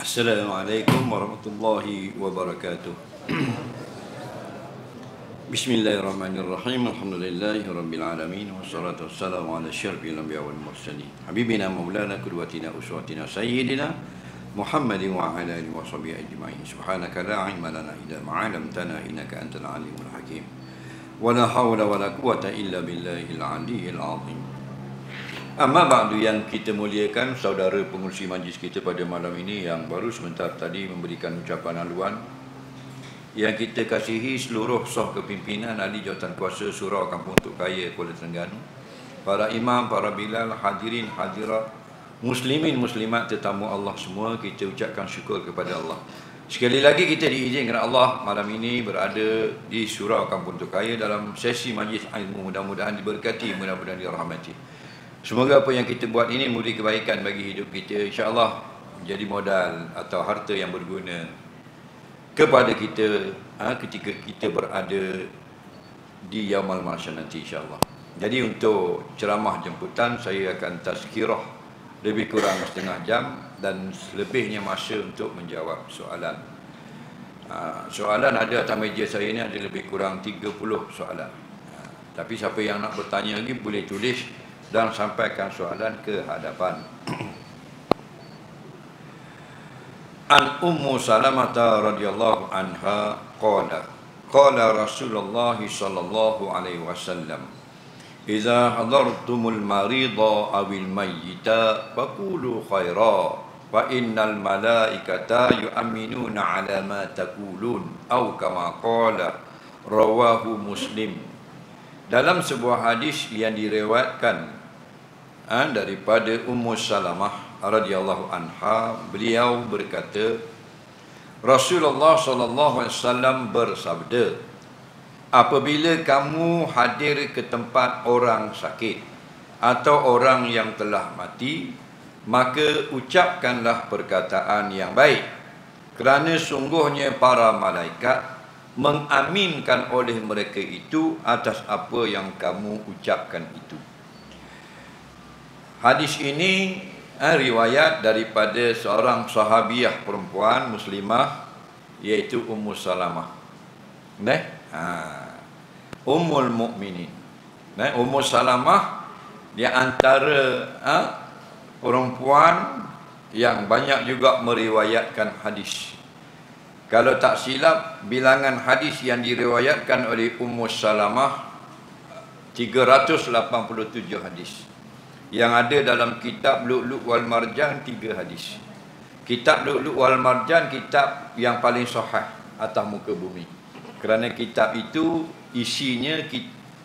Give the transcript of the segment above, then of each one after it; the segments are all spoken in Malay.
Assalamualaikum warahmatullahi wabarakatuh. Bismillahirrahmanirrahim. Alhamdulillahi rabbil alamin wassalatu wassalamu ala asyrafil anbiya wal mursalin. Habibina maulana qudwatina uswatina sayyidina Muhammadin wa ala alihi washabihi ajma'in. Subhanaka la ilma lana illa ma 'allamtana innaka antal alimul hakim. Wa la haula wa la quwwata illa billahil aliyyil azim. Amma ba'du, yang kita muliakan saudara pengurusi majlis kita pada malam ini yang baru sebentar tadi memberikan ucapan haluan, yang kita kasihi seluruh sah kepimpinan ahli jawatan kuasa Surau Kampung Tok Kaya Kuala Terengganu, para imam, para bilal, hadirin hadirat, muslimin muslimat, tetamu Allah semua, kita ucapkan syukur kepada Allah. Sekali lagi kita diizinkan Allah malam ini berada di Surau Kampung Tok Kaya dalam sesi majlis ilmu. Mudah-mudahan diberkati, mudah-mudahan dirahmati. Semoga apa yang kita buat ini memberi kebaikan bagi hidup kita, insya-Allah menjadi modal atau harta yang berguna kepada kita ketika kita berada di yaumul mahsyar nanti, insya-Allah. Jadi untuk ceramah jemputan saya akan tazkirah lebih kurang setengah jam dan selebihnya masa untuk menjawab soalan. Soalan ada atas meja saya ni ada lebih kurang 30 soalan. Tapi siapa yang nak bertanya lagi boleh tulis dan sampaikan soalan ke hadapan. An Ummu Salamah radhiyallahu anha qala Rasulullah sallallahu alaihi wasallam, "Idza hadartumul marida awil mayyita faqulu khaira fa innal malaikata yu'minuna 'ala ma taqulun aw kama qala." Rawahu Muslim. Dalam sebuah hadis yang diriwayatkan daripada Ummu Salamah radhiyallahu anha, beliau berkata, Rasulullah sallallahu alaihi wasallam bersabda, apabila kamu hadir ke tempat orang sakit atau orang yang telah mati, maka ucapkanlah perkataan yang baik, kerana sungguhnya para malaikat mengaminkan oleh mereka itu atas apa yang kamu ucapkan itu. Hadis ini riwayat daripada seorang sahabiah perempuan muslimah, iaitu Ummu Salamah. Ummul Mukminin. Ummu Salamah di antara perempuan yang banyak juga meriwayatkan hadis. Kalau tak silap, bilangan hadis yang diriwayatkan oleh Ummu Salamah 387 hadis. Yang ada dalam kitab Lu'lu' wal Marjan 3 hadis. Kitab Lu'lu' wal Marjan kitab yang paling sahih atas muka bumi, kerana kitab itu isinya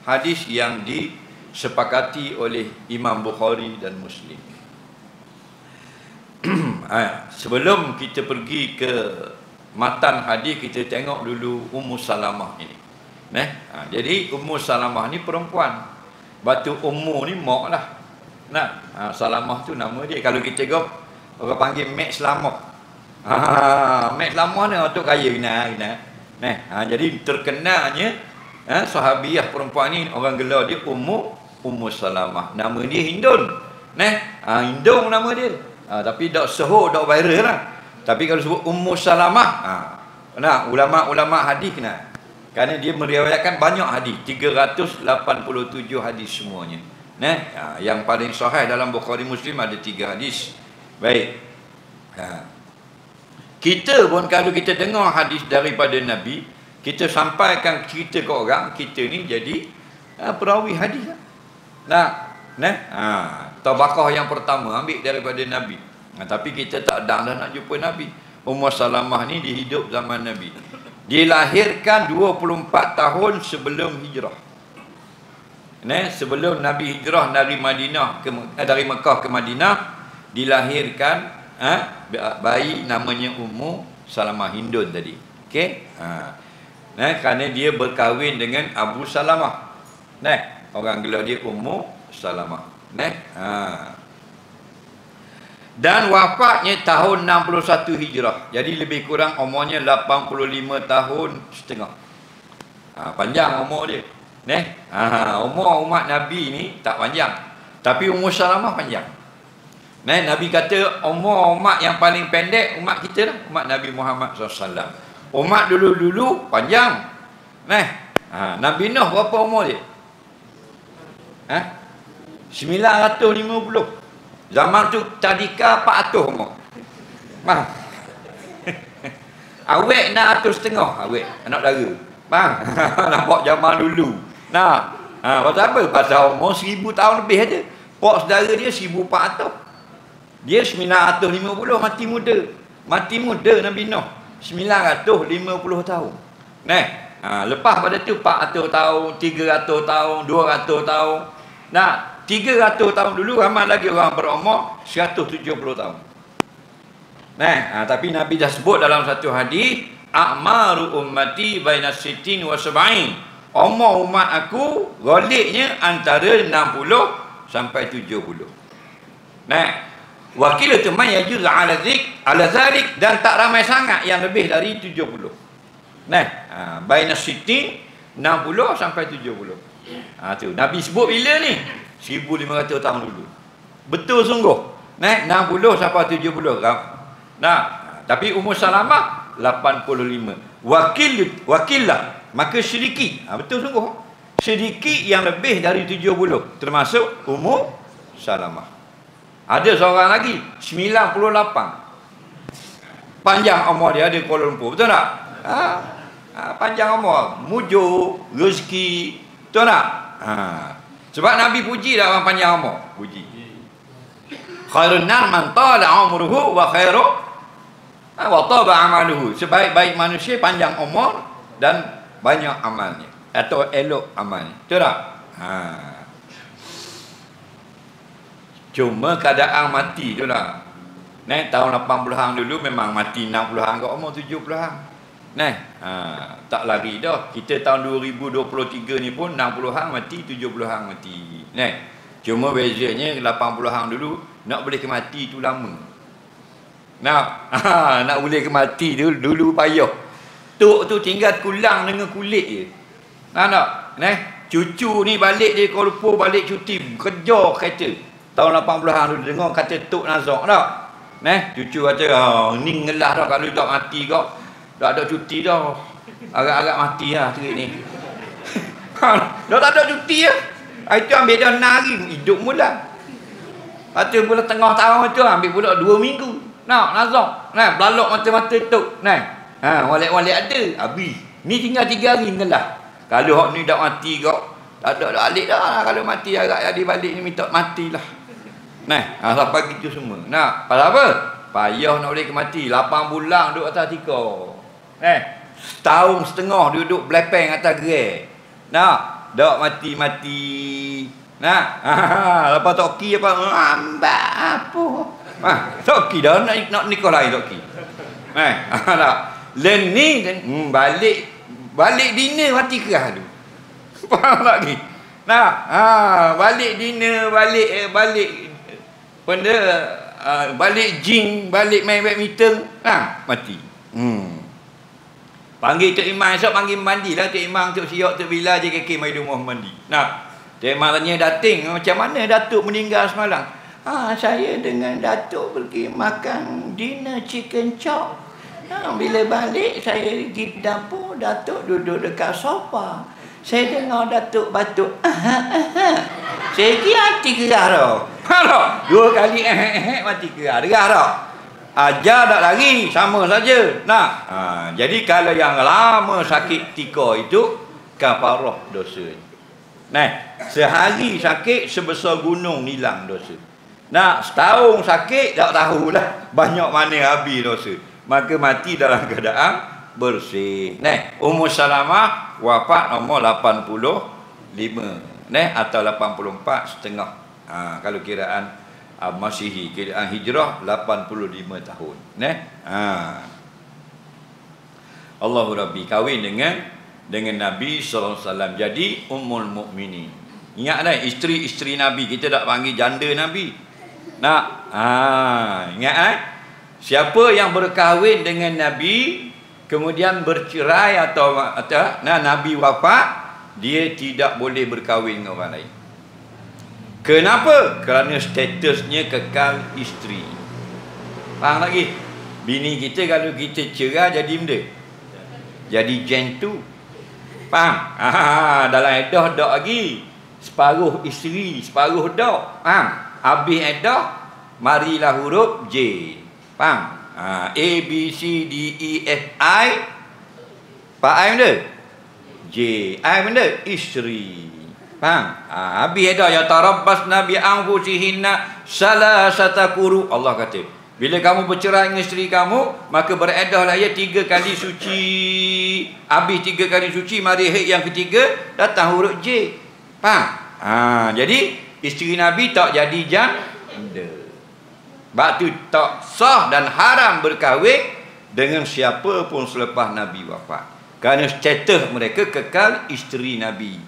hadis yang disepakati oleh Imam Bukhari dan Muslim. Sebelum kita pergi ke matan hadis, kita tengok dulu Ummu Salamah ini. Jadi Ummu Salamah ni perempuan. Batu Ummu ni mak lah. Salamah tu nama dia. Kalau kita orang panggil Mek Selamah. Mek Selamah ni orang tu kaya kena. Jadi terkenalnya sahabiah perempuan ni, orang gelar dia Ummu Salamah. Nama dia Hindun. Hindun nama dia. Tapi dak sahur, dak viral lah. Tapi kalau sebut Ummu Salamah, ulama-ulama hadis kena. Kerana dia meriwayatkan banyak hadis, 387 hadis semuanya. Yang paling sahih dalam Bukhari Muslim ada 3 hadis. Baik. Kita pun kalau kita dengar hadis daripada Nabi, kita sampaikan cerita ke orang, kita ni jadi perawi hadis lah. Tabaqah yang pertama ambil daripada Nabi. Tapi kita tak dah nak jumpa Nabi. Ummu Salamah ni dihidup zaman Nabi. Dilahirkan 24 tahun sebelum hijrah. Sebelum Nabi hijrah dari dari Mekah ke Madinah, dilahirkan bayi namanya Ummu Salamah, Hindun tadi. Okey. Kerana dia berkahwin dengan Abu Salamah. Orang gelar dia Ummu Salamah. Dan wafatnya tahun 61 Hijrah. Jadi lebih kurang umurnya 85 tahun setengah. Panjang umur dia. Umur umat Nabi ni tak panjang, tapi Ummu Salamah panjang. Nabi kata umur umat yang paling pendek umat kita lah, umat Nabi Muhammad SAW. Umat dulu-dulu panjang. Nabi Nuh berapa umur dia? 950. Zaman tu tadika 400 umur. Faham? Awek 600 setengah awek anak dara. Faham? Nampak zaman dulu. Pasal apa? Pasal umur 1000 tahun lebih aja. Pak saudara dia 1400. Dia 950 mati muda. Mati muda Nabi Nuh 950 tahun. Lepas pada tu 400 tahun, 300 tahun, 200 tahun. 300 tahun dulu ramai lagi orang berumur 170 tahun. Tapi Nabi dah sebut dalam satu hadis, a'maru ummati baina sittin wa sab'in. Umur umat aku goliknya antara 60 sampai 70. Wakil itu man yajuz ala zalik, dan tak ramai sangat yang lebih dari 70. Baina sittin 60 sampai 70. Tu Nabi sebut bila ni? 1500 tahun dulu. Betul sungguh. 60 sampai 70. Tapi Ummu Salamah 85. Wakillah, maka sedikit. Betul sungguh. Sedikit yang lebih dari 70 termasuk Ummu Salamah. Ada seorang lagi 98. Panjang umur dia ada Kuala Lumpur. Betul tak? Panjang umur, mujur, rezeki. Betul tak? Sebab Nabi puji dah orang panjang umur. Puji. Khairun nas man tala umruhu wa khairu wa taba amaluhu. Sebaik-baik manusia panjang umur dan banyak amalnya atau elok amalnya. Betul tak? Cuma keadaan mati tu lah. Tahun 80-an dulu memang mati 60-an kat umur 70-an. Tak lari dah. Kita tahun 2023 ni pun 60-an mati, 70-an mati. Cuma bezanya 80-an dulu nak boleh ke mati tu lama. Nak boleh ke mati dulu payah. Tok tu tinggal kulang dengan kulit je. Tak? Cucu ni balik dari Kuala Lumpur, balik cuti, kerja kereta. Tahun 80-an dulu dengar kata Tok Nazak tak? Cucu kata ni ngelah dah kalau tak mati kau. Dah ada cuti dah. Agak-agak mati lah terik ni. Dah tak ada cuti lah. Itu ambil dah 6 hari hidup mula. Lepas tu pula tengah tahun tu ambil pula 2 minggu. Nazak. Belalok mata-mata Tok. Walik-walik ada. Habis. Ni tinggal 3 hari ngelah. Kalau hak ni dah mati kau, tak ada balik dah. Kalau mati agak jadi balik ni minta matilah. Sampai gitu semua. Pasal apa? Payah nak boleh ke mati. 8 bulan duduk atas tikar. Setahun setengah duduk belepeng atas gerai. Dok mati-mati. Lepas toki apa? Ambak apa? Toki dah nak nikah lain toki. Len ni balik dinner mati kerah tu. Faham tak ni? Balik dinner, balik benda, balik gym, balik main badminton, mati. Panggil Tok Imam esok, panggil mandi lah Tok Imam, Tok Siok, Tok Bila je kaki mai rumah mandi. Tok Imam tanya dating, macam mana Datuk meninggal semalam? Saya dengan Datuk pergi makan dinner chicken chop. Bila balik saya pergi dapur, Datuk duduk dekat sofa. Saya dengar Datuk batuk. Saya kira hati kerah dah. 2 kali mati kerah. Derah dah. Ajar tak lagi, sama saja. Jadi kalau yang lama sakit tika itu kafarah dosa. Sehari sakit sebesar gunung hilang dosa. Setahun sakit tak tahulah banyak mana habis dosa. Maka mati dalam keadaan bersih. Ummu Salamah wafat umur 85. Atau 84 setengah. Kalau kiraan Masihi, kiraan hijrah 85 tahun. Allahu Rabbi kahwin dengan Nabi sallallahu alaihi wasallam. Jadi ummul mukminin. Ingat isteri-isteri Nabi, kita tak panggil janda Nabi. Ingat siapa yang berkahwin dengan Nabi kemudian bercerai atau Nabi wafat, dia tidak boleh berkahwin dengan orang lain. Kenapa? Kerana statusnya kekal isteri. Faham lagi? Bini kita kalau kita cerai jadi benda, jadi jentu. Faham? Dalam edah dak lagi, separuh isteri, separuh dak. Faham? Habis edah, marilah huruf J. Faham? A, B, C, D, E, F, I. Pak I benda? J. I benda? Isteri. Faham? Habis edah, ya tarabbasna bi anfusihinna salasata quru. Allah kata, bila kamu bercerai dengan isteri kamu, maka beredahlah ia 3 kali suci. Habis 3 kali suci, mari haid yang ketiga, datang huruf J. Faham? Jadi isteri Nabi tak jadi janda. Sebab tu tak sah dan haram berkahwin dengan siapa pun selepas Nabi wafat. Kerana status mereka kekal isteri Nabi.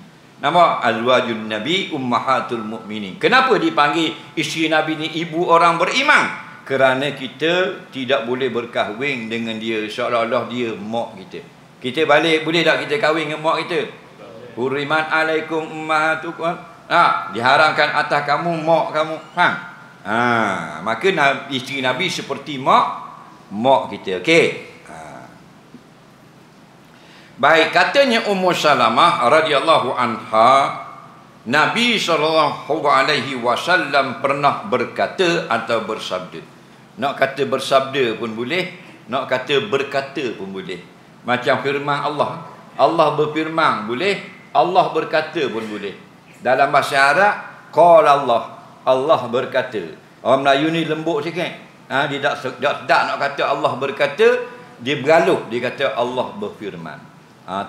Nama azwajun Nabi ummahatul mukminin. Kenapa dipanggil isteri Nabi ni ibu orang beriman? Kerana kita tidak boleh berkahwin dengan dia seolah-olah dia mak kita. Kita balik, boleh tak kita kahwin dengan mak kita? Huriman alaikum ummahatukum. Diharamkan atas kamu mak kamu. Faham? Maka isteri Nabi seperti mak kita. Okey. Baik, katanya Ummu Salamah radhiyallahu anha, Nabi SAW pernah berkata atau bersabda. Nak kata bersabda pun boleh, nak kata berkata pun boleh. Macam firman Allah. Allah berfirman boleh, Allah berkata pun boleh. Dalam bahasa Arab, qala Allah. Allah berkata. Orang Melayu ni lembut sikit. Dia tak sedap nak kata Allah berkata, dia bergaluh, dia kata Allah berfirman.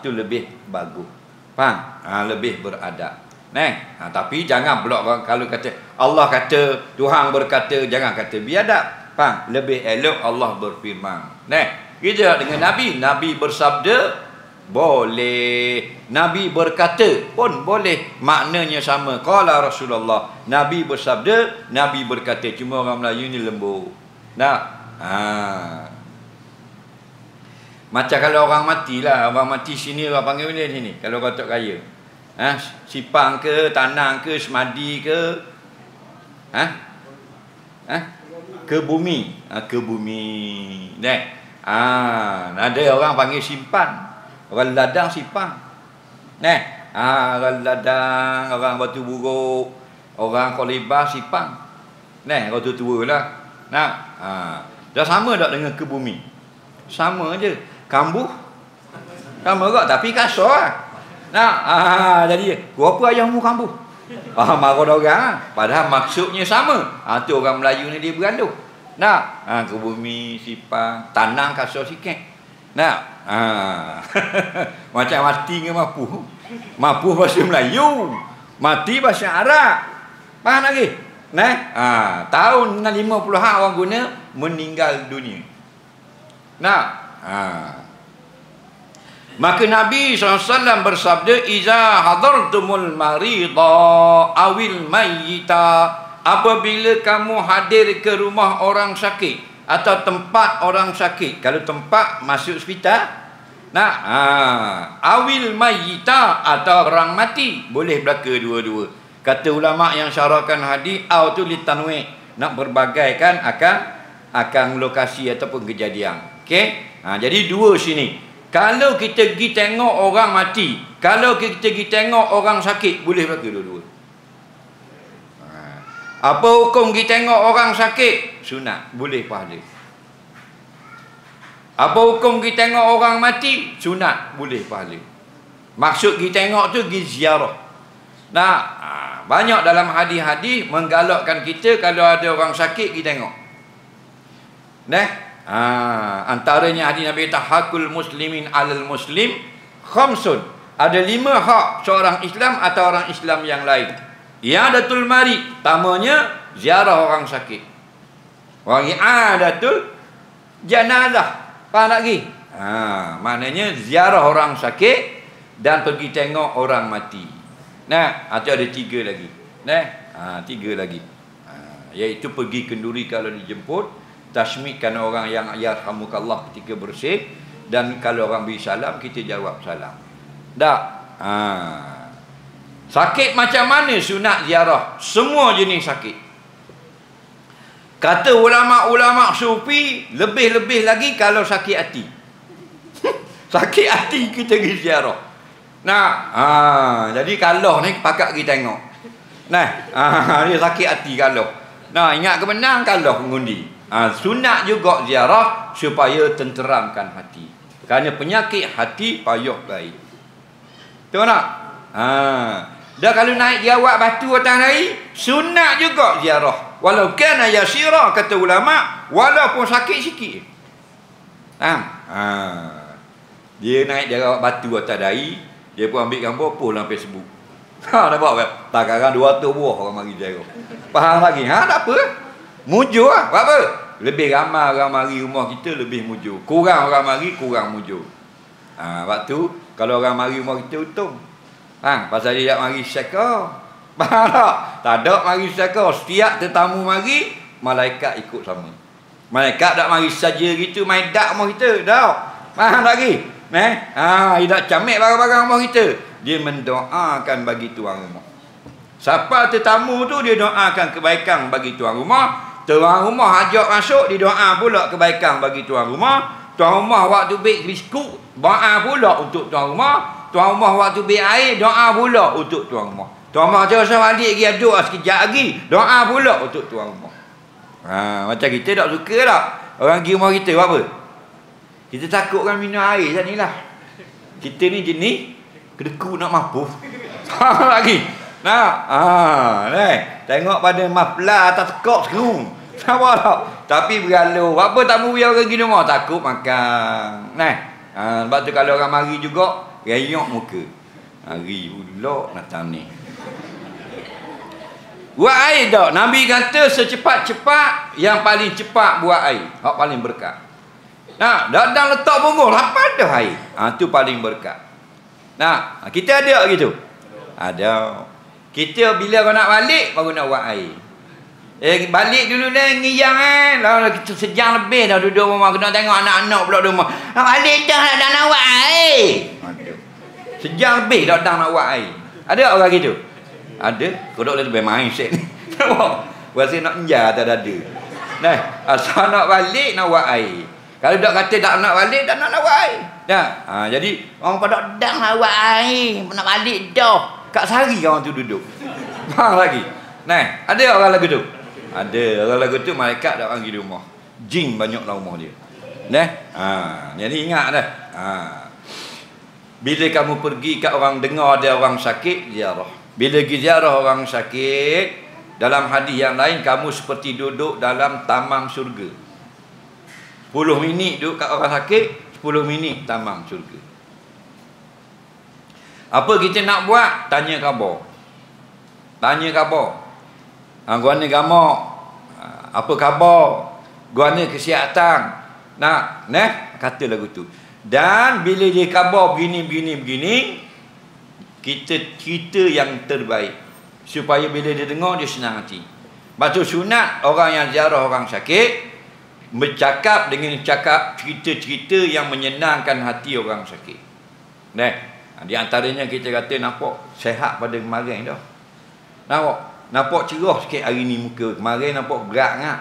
Tu lebih bagus. Faham? Lebih beradab. Tapi jangan pula kalau kata Allah kata, Tuhan berkata, jangan kata biadab. Faham? Lebih elok Allah berfirman. Kita dengan Nabi, Nabi bersabda boleh, Nabi berkata pun boleh, maknanya sama. Qala Rasulullah, Nabi bersabda, Nabi berkata. Cuma orang Melayu ni lembut. Macam kalau orang mati lah, orang mati sini orang panggil benda sini. Kalau kau tak kaya, sipang ke, tanang ke, semadi ke, ke bumi, ke bumi. Ada orang panggil simpan, orang ladang sipang. Orang ladang, orang batu buruk, orang kolibah sipang. Orang tua-tua lah. Dah sama tak dengan ke bumi? Sama je. Kambuh sama juga, tapi kasar lah. Jadi berapa ayahmu kambuh? Marah orang. Padahal maksudnya sama. Tu orang Melayu ni dia bergaduh. Ke bumi sipang, tanang kasar sikit. Macam mati dengan mapuh. Mapuh bahasa Melayu, mati bahasa Arab. Faham lagi? Tahun 50-an orang guna meninggal dunia. Maka Nabi SAW bersabda, iza hadartumul marida awil mayyita, apabila kamu hadir ke rumah orang sakit atau tempat orang sakit. Kalau tempat masuk hospital, awil mayyita atau orang mati, boleh belaka dua-dua. Kata ulama yang syarahkan hadis, aw tu litanwi, nak berbagaikan akan lokasi ataupun kejadian. Okey? Jadi dua sini. Kalau kita pergi tengok orang mati, kalau kita pergi tengok orang sakit, boleh belaka dua-dua. Apa hukum pergi tengok orang sakit? Sunat, boleh pahala. Apa hukum pergi tengok orang mati? Sunat, boleh pahala. Maksud pergi tengok tu pergi ziarah. Banyak dalam hadis-hadis menggalakkan kita kalau ada orang sakit pergi tengok. Antaranya hadis Nabi kata, hakul muslimin alal muslim khamsun. Ada 5 hak seorang Islam atau orang Islam yang lain. I'adatul marid, pertamanya ziarah orang sakit. Wa i'adatul janazah. Faham lagi? Maknanya ziarah orang sakit dan pergi tengok orang mati. Itu ada 3 lagi. 3 lagi. Iaitu pergi kenduri kalau dijemput, tasmidkan orang yang yarhamukallah ketika bersih, dan kalau orang beri salam kita jawab salam. Sakit macam mana sunat ziarah? Semua jenis sakit. Kata ulama-ulama sufi, lebih-lebih lagi kalau sakit hati. Sakit hati kita pergi ziarah. Nah, jadi kalau ni pakat kita tengok. Nah, dia sakit hati kalau. Nah, ingat kemenang kalau mengundi. Sunat juga ziarah supaya tenteramkan hati. Kerana penyakit hati payah baik. Tahu tak? Dah kalau naik jawab batu atas hari, sunat juga ziarah. Walau kana yasira, kata ulama, walaupun sakit sikit. Dia naik jawab batu atas hari, dia pun ambil gambar post dalam Facebook. Nampak tak? Tak kadang 200 buah orang mari ziarah. Faham lagi? Tak apa. Mujur lah. Buat apa? Lebih ramai orang mari rumah kita, lebih mujur. Kurang orang mari, kurang mujur. Waktu kalau orang mari rumah kita untung. Pasal dia tak mari syaka. Faham tak? Tak ada mari syaka. Setiap tetamu mari, malaikat ikut sama. Malaikat tak mari saja gitu, main dak rumah kita. Tak. Faham lagi? Dia tak camik barang-barang rumah kita. Dia mendoakan bagi tuan rumah. Siapa tetamu tu, dia doakan kebaikan bagi tuan rumah. Tuan rumah ajak masuk, dia doa pula kebaikan bagi tuan rumah. Tuan rumah waktu beg biskut, doa pula untuk tuan rumah. Tuan rumah waktu beg air, doa pula untuk tuan rumah. Tuan rumah terasa balik pergi aduk sekejap lagi, doa pula untuk tuan rumah. Macam kita tak suka tak? Orang pergi rumah kita buat apa? Kita takutkan minum air macam ni lah. Kita ni jenis kedeku nak mampus. Lagi. Tengok pada maflah atas tekok sekarang. Sama tak? Tapi bergaluh. Apa tamu biar orang pergi rumah? Takut makan. Sebab tu kalau orang mari juga, rayok muka. Hari pula datang ni. Buat air tak? Nabi kata secepat-cepat, yang paling cepat buat air. Hak paling berkat. Datang letak bungkus, apa dah air? Tu paling berkat. Kita ada gitu? Ada. Kita bila kau nak balik, baru nak buat air. Balik dulu dah, ngiyang kita sejam lebih dah duduk rumah. Kena tengok anak-anak pula rumah. Nak balik dah, dah nak buat air. Sejam lebih dah nak buat air. Ada orang gitu? Ada. Kau dah lebih main set ni. Rasa nak enjar tak ada. Asal nak balik, nak buat air. Kalau tak kata tak nak balik, tak nak buat air. Jadi, orang pada dah nak buat air. Nak balik dah. Kat Sari orang tu duduk. Faham lagi? Ada orang lagu tu? Ada. Orang lagu tu malaikat tak orang pergi rumah. Jin banyak dalam rumah dia. Jadi ingat dah. Bila kamu pergi kat orang dengar ada orang sakit, ziarah. Bila pergi ziarah orang sakit, dalam hadis yang lain kamu seperti duduk dalam taman syurga. 10 minit duduk kat orang sakit, 10 minit taman syurga. Apa kita nak buat? Tanya khabar. Tanya khabar. Guana gamak. Apa khabar? Guana kesihatan. Kata lagu tu. Dan bila dia khabar begini, kita yang terbaik. Supaya bila dia dengar, dia senang hati. Batu sunat orang yang ziarah orang sakit, bercakap dengan cakap cerita-cerita yang menyenangkan hati orang sakit. Di antaranya kita kata nampak sehat pada kemarin dah. Nampak cerah sikit hari ni muka. Kemarin nampak berat sangat.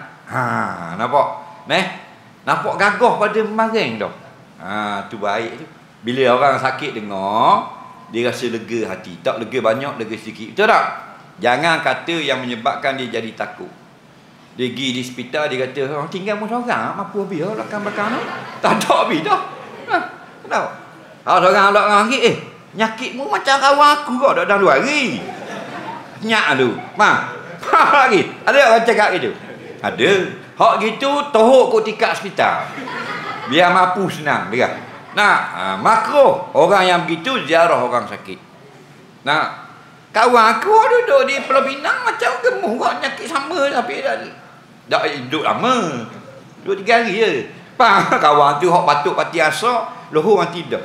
Nampak? Nampak gagah pada kemarin dah. Tu baik tu. Bila orang sakit dengar, dia rasa lega hati. Tak lega banyak, lega sikit. Betul tak? Jangan kata yang menyebabkan dia jadi takut. Dia pergi di hospital, dia kata, tinggal pun seorang, mampu habis belakang-belakang tu. Tak ada habis dah. Tahu? Orang sakit, nyakitmu macam kawan aku kau dah 2 hari. Nyak tu. Lagi. Ada orang cakap gitu? Ada. Hak gitu tohok kau tikak hospital. Biar mampu senang dia. Makruh orang yang begitu ziarah orang sakit. Kawan aku duduk di Pulau Pinang macam gemuh kau nyakit sama tapi dah duduk lama. 2-3 hari je. Kawan tu hak batuk pati asal, lohor mati dah.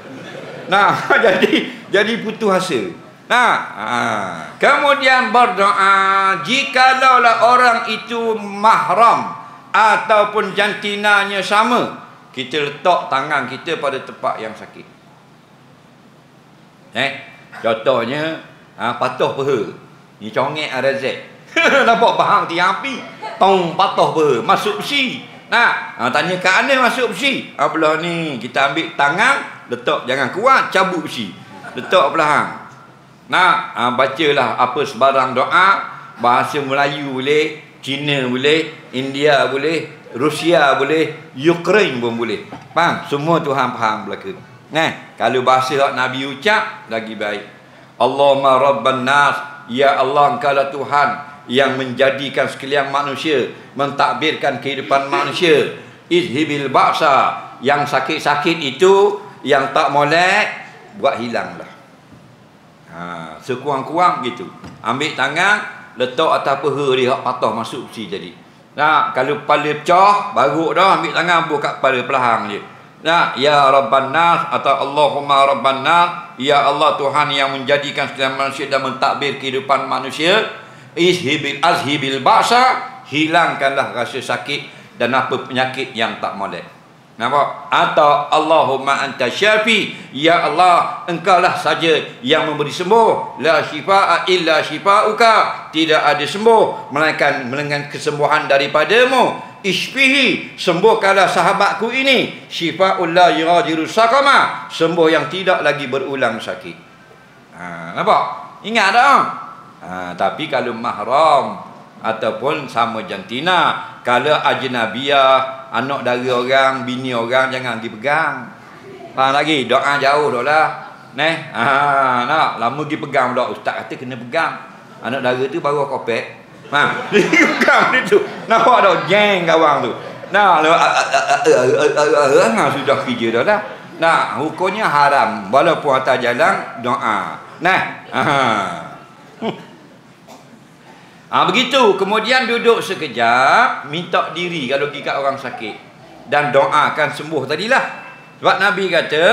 Jadi putus asa. Kemudian berdoa, jikalaulah orang itu mahram ataupun jantinanya sama, kita letak tangan kita pada tempat yang sakit. Contohnya Patuh peha. Ni congek ada Z. Nampak bahang tiang api. Tong patuh peha. Masuk besi. Tanya kat mana masuk besi? Belah ni. Kita ambil tangan. Letak jangan kuat. Cabut besi. Letak belahang. Bacalah apa sebarang doa. Bahasa Melayu boleh, Cina boleh, India boleh, Rusia boleh, Ukraine pun boleh. Faham? Semua Tuhan faham belaka. Kalau bahasa Nabi ucap lagi baik. Allahumma rabban nas, ya Allah engkau lah Tuhan yang menjadikan sekalian manusia, mentadbirkan kehidupan manusia. Izhibil ba'sa, yang sakit-sakit itu, yang tak molek, buat hilanglah. Sekurang-kurang gitu. Ambil tangan, letak atas peha dia, hak patah masuk besi jadi. Kalau kepala pecah, baru dah ambil tangan buat kat kepala pelahang dia. Ya Rabban Nas atau Allahumma Rabban Nas, ya Allah Tuhan yang menjadikan sekalian manusia dan mentadbir kehidupan manusia. Azhibil ba'sa, hilangkanlah rasa sakit dan apa penyakit yang tak molek. Nampak? Atau Allahumma anta syafi, ya Allah engkaulah saja yang memberi sembuh. La syifaa illa syifauka, tidak ada sembuh melainkan dengan kesembuhan daripadamu. Ishfihi, sembuhkanlah sahabatku ini. Syifaul la yughadiru saqama, sembuh yang tidak lagi berulang sakit. Nampak? Ingat tak? Tapi kalau mahram ataupun sama jantina, kalau ajnabiyah, anak dara orang, bini orang, jangan dipegang. Faham lagi? Doa jauh dah lah. Nak lama pergi pegang dah. Ustaz kata kena pegang. Anak dara tu baru kopek. Pegang dia tu. Nampak tak geng kawan tu. Sudah kerja dah lah. Hukumnya haram. Walaupun atas jalan doa. Begitu. Kemudian duduk sekejap, minta diri kalau pergi kat orang sakit, dan doakan sembuh tadilah. Sebab Nabi kata,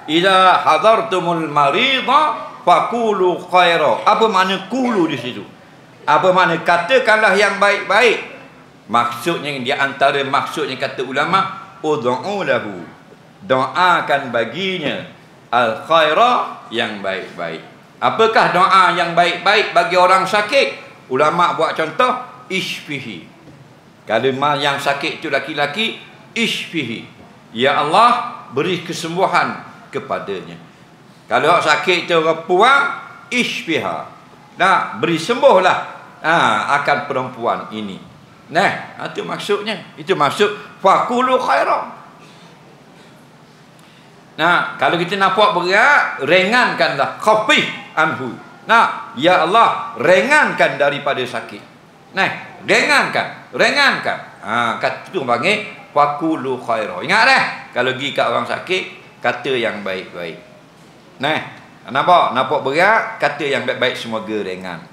"Idza hadartumul marida faqulu khaira." Apa makna qulu di situ? Apa makna katakanlah yang baik-baik? Maksudnya, di antara maksudnya kata ulama, ud'u lahu, doakan baginya al khaira, yang baik-baik. Apakah doa yang baik-baik bagi orang sakit? Ulama buat contoh, ishfihi. Kalau yang sakit itu laki-laki, ishfihi, ya Allah beri kesembuhan kepadanya. Kalau sakit itu perempuan, ishfiha, beri sembuhlah akan perempuan ini. Itu maksudnya. Itu maksud faqulu khairan. Kalau kita nampak berat, ringankanlah, khafif anhu. Ya Allah, ringankan daripada sakit. Ringankan. Kata tu panggil faqulu khaira. Ingat kalau pergi kat orang sakit, kata yang baik-baik. Nampak berat, kata yang baik-baik, semoga ringan.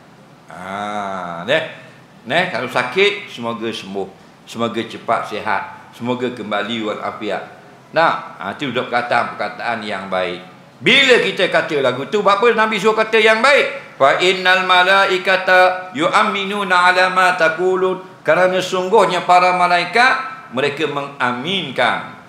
Kalau sakit, semoga sembuh, semoga cepat sihat, semoga kembali walafiat. Itu duduk perkataan yang baik. Bila kita kata lagu tu, apa Nabi suruh kata yang baik? Fa innal malaikata yu'minuna ala ma taqulun, kerana sungguhnya para malaikat mereka mengaminkan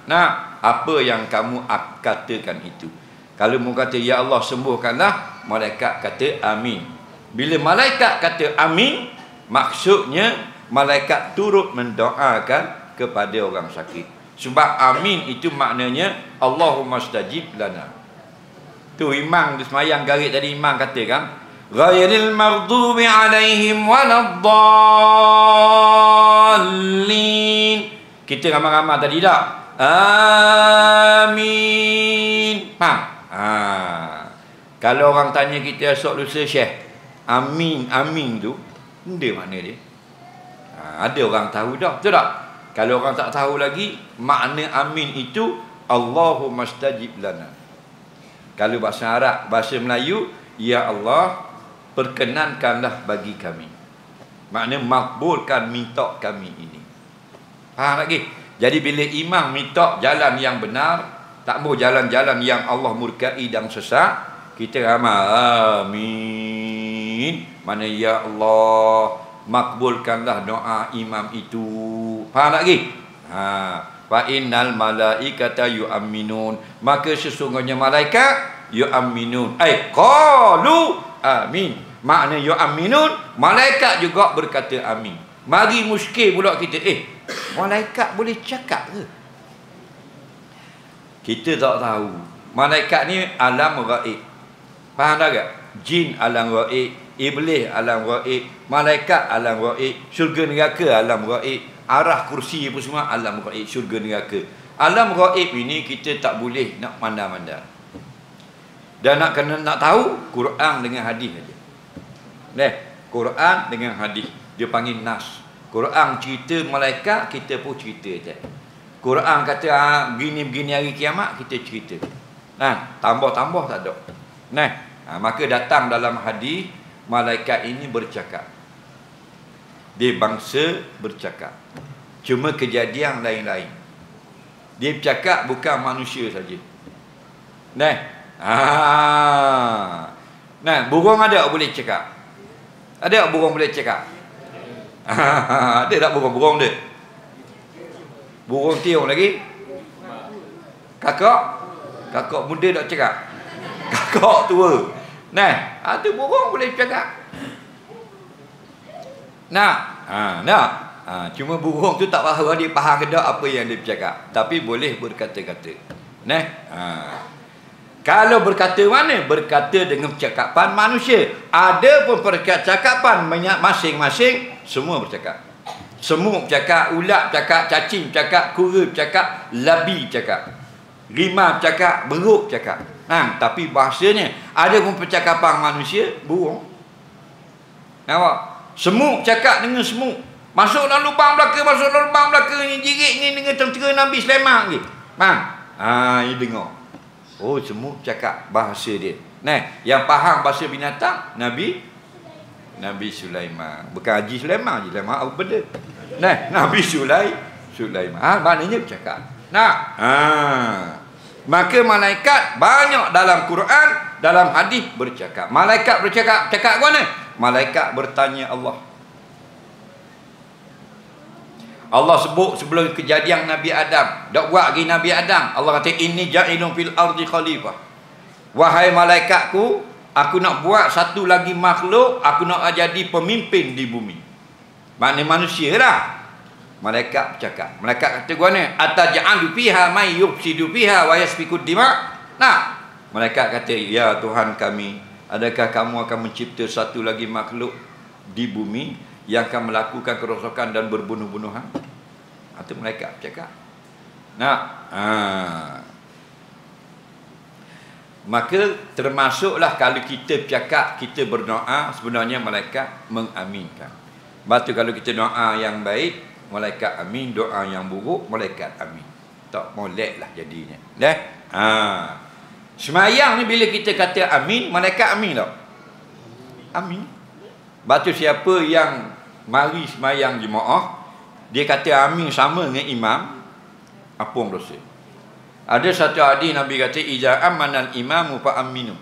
apa yang kamu katakan itu. Kalau mu kata ya Allah sembuhkanlah, malaikat kata amin. Bila malaikat kata amin, maksudnya malaikat turut mendoakan kepada orang sakit. Sebab amin itu maknanya Allahumma stajib lana. Tu imam di semayang garis tadi, imam kata kan, ghairil maghdubi alaihim waladdallin. Kita ramai-ramai tadi tak? Amin. Kalau orang tanya kita esok lusa, Syekh, amin tu benda mana dia? Ada orang tahu dah, betul tak? Kalau orang tak tahu lagi, makna amin itu Allahumma stajib lana. Kalau bahasa Arab, bahasa Melayu, ya Allah perkenankanlah bagi kami. Makna makbulkan minta kami ini. Faham lagi? Jadi bila imam minta jalan yang benar, tak mau jalan-jalan yang Allah murkai dan sesat, kita ramal amin. Mana ya Allah makbulkanlah doa imam itu. Faham lagi? Fa innal malaikata yu'minun, maka sesungguhnya malaikat yu'minun, qalu amin. Makna yu'minun, malaikat juga berkata amin. Mari muskil pula kita, malaikat boleh cakap ke? Kita tak tahu. Malaikat ni alam gaib. Faham tak? Jin alam gaib, iblis alam gaib, malaikat alam gaib, syurga neraka alam gaib, arah kursi apa semua alam gaib, syurga neraka. Alam gaib ini kita tak boleh nak pandang-pandang. Dan nak tahu Quran dengan hadis saja. Quran dengan hadis. Dia panggil nas. Quran cerita malaikat, kita pun cerita je. Quran kata begini-begini hari kiamat, kita cerita. Tambah-tambah tak ada. Maka datang dalam hadis, malaikat ini bercakap. Dia bangsa bercakap. Cuma kejadian lain-lain. Dia bercakap bukan manusia saja. Burung ada boleh cakap? Ada tak burung boleh cakap? Ada tak burung dia? Burung tiung lagi? Kakak muda tak cakap? Kakak tua. Tu burung boleh cakap. Cuma burung tu tak faham dia faham ke tak apa yang dia bercakap. Tapi boleh berkata-kata. Kalau berkata mana? Berkata dengan percakapan manusia. Ada pun percakapan masing-masing, semua bercakap. Semut bercakap, ulat bercakap, cacing bercakap, kura bercakap, labi bercakap, rimau bercakap, beruk bercakap. Tapi bahasanya ada pun percakapan manusia, burung. Nampak? Semut bercakap dengan semut. Masuk dalam lubang belaka ni, jirit ni dengan tentera Nabi Sulaiman ni. Ini dengar. Oh, semut cakap bahasa dia. Yang faham bahasa binatang Nabi Sulaiman. Bukan Haji Sulaiman, Sulaiman apa benda. Nabi Sulaiman. Maknanya bercakap. Maka malaikat banyak dalam Quran, dalam hadis bercakap. Malaikat bercakap, cakap mana? Malaikat bertanya Allah. Allah sebut sebelum kejadian Nabi Adam. Tak buat lagi Nabi Adam. Allah kata, inni ja'ilun fil ardi khalifah. Wahai malaikatku, aku nak buat satu lagi makhluk, aku nak jadi pemimpin di bumi. Maknanya manusia lah. Malaikat bercakap. Malaikat kata gua ni, ataj'alu fiha may yufsidu fiha wa yasfikud dima'. Malaikat kata, ya Tuhan kami, adakah kamu akan mencipta satu lagi makhluk di bumi yang akan melakukan kerosakan dan berbunuh-bunuhan? Itu malaikat bercakap. Maka termasuklah kalau kita bercakap, kita berdoa, sebenarnya malaikat mengaminkan. Lepas tu kalau kita doa yang baik, malaikat amin. Doa yang buruk, malaikat amin. Tak molek lah jadinya. Semayang ni bila kita kata amin, malaikat amin tak? Amin. Lepas tu siapa yang mari semayang jemaah, dia kata amin sama dengan imam, ampun dosa. Ada satu hadis Nabi kata, iza amanal imamu fa aminu.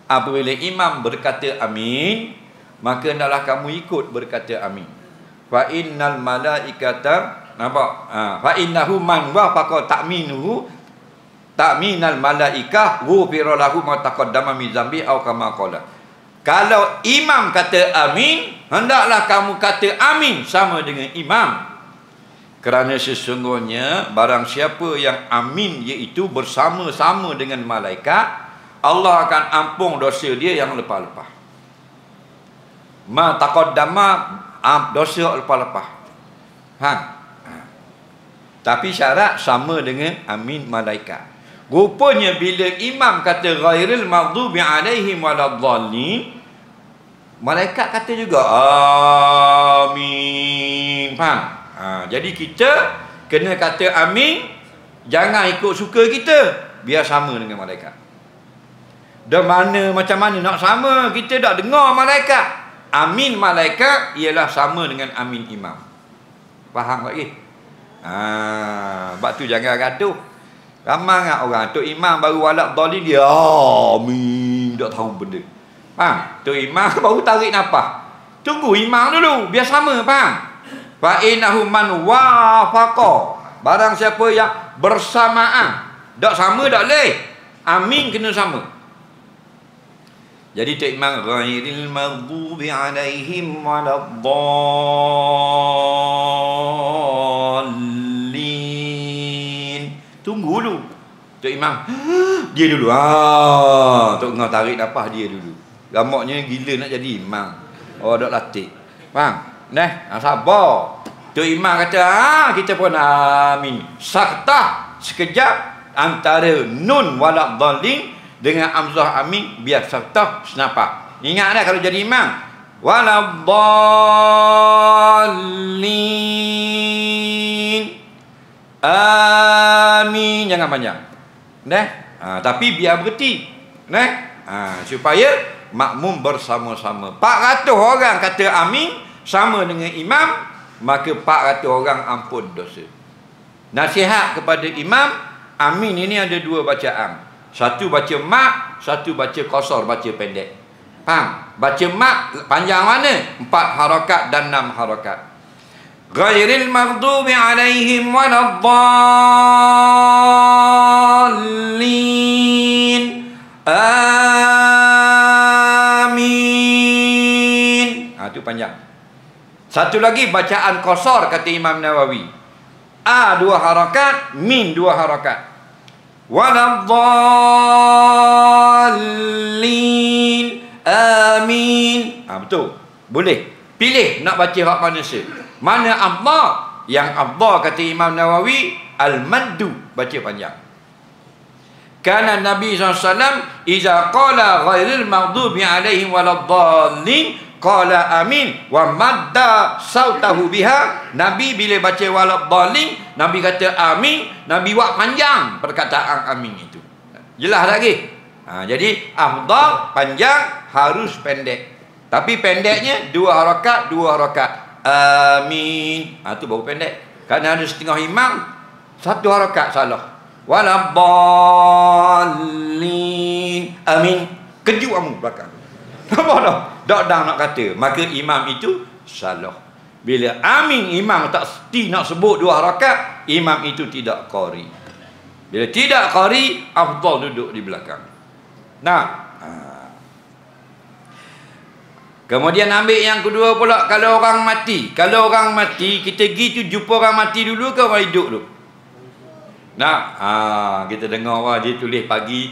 Apabila imam berkata amin, maka hendaklah kamu ikut berkata amin. Fa innal malaikata, nampak? Fa innahu man wafaqa ta'minuhu ta'minal malaikah ghufira lahu ma taqaddama min dzambi aw kama qala. Kalau imam kata amin, hendaklah kamu kata amin sama dengan imam. Kerana sesungguhnya barang siapa yang amin, iaitu bersama-sama dengan malaikat, Allah akan ampun dosa dia yang lepas-lepas. Ma taqaddama, dosa lepas-lepas. Tapi syarat sama dengan amin malaikat. Rupanya bila imam kata ghairil maghdubi alaihim waladdallin, malaikat kata juga amin. Faham? Jadi kita kena kata amin, jangan ikut suka kita, biar sama dengan malaikat. Dan macam mana nak sama? Kita tak dengar malaikat. Amin malaikat ialah sama dengan amin imam. Faham tak lagi? Sebab tu jangan gaduh. Ramai kan orang Tok Imam baru walak dhalin dia amin, tak tahu benda. Faham? Tok Imam baru tarik nafas. Tunggu imam dulu biar sama, faham? Fa innahu man wafaqa. Barang siapa yang bersamaan, tak sama tak leh. Amin kena sama. Jadi Tok Imam ghairil maghdubi alaihim waladdallin. Tunggu dulu. Tok Imam dia dulu. Tok Ngau tarik nafas dia dulu. Gamaknya gila nak jadi imam. Oh dok latih. Faham? Sabar. Tok Imam kata, kita pun amin. Saktah sekejap antara nun waladdallin dengan amzah amin, biar saktah senapak. Ingat dah kalau jadi imam. Waladdallin. Amin, jangan panjang. Tapi biar berhenti. Supaya makmum bersama-sama. 400 orang kata amin sama dengan imam, maka 400 orang ampun dosa. Nasihat kepada imam, amin ini ada 2 bacaan. Satu baca mak, satu baca qasar, baca pendek. Faham? Baca mak panjang mana? 4 harakat dan 6 harakat. Ghairil maghdubi alaihim waladdallin. Amin. Itu panjang. Satu lagi bacaan qasar kata Imam Nawawi. A 2 harakat, min 2 harakat. Waladdallin. Amin. Betul. Boleh. Pilih nak baca hak mana se. Mana afdal? Yang afdal kata Imam Nawawi al-maddu, baca panjang. Kana Nabi SAW iza qala ghairil maghdubi alaihim waladdallin qala amin wa madda sautahu biha. Nabi bila baca waladdallin, Nabi kata amin, Nabi buat panjang perkataan amin itu. Jelas lagi. Jadi afdal panjang, harus pendek. Tapi pendeknya 2 harakat, 2 harakat. Amin. Itu baru pendek. Kerana ada setengah imam 1 harakat salah. Waladdallin. Amin. Kejut kamu belakang. Apa dah? Dak nak kata. Maka imam itu salah. Bila amin imam tak mesti nak sebut 2 harakat, imam itu tidak qari. Bila tidak qari, afdal duduk di belakang. Kemudian ambil yang kedua pula, kalau orang mati. Kalau orang mati, kita pergi tu jumpa orang mati dulu ke orang hidup dulu? Kita dengar dia tulis pagi.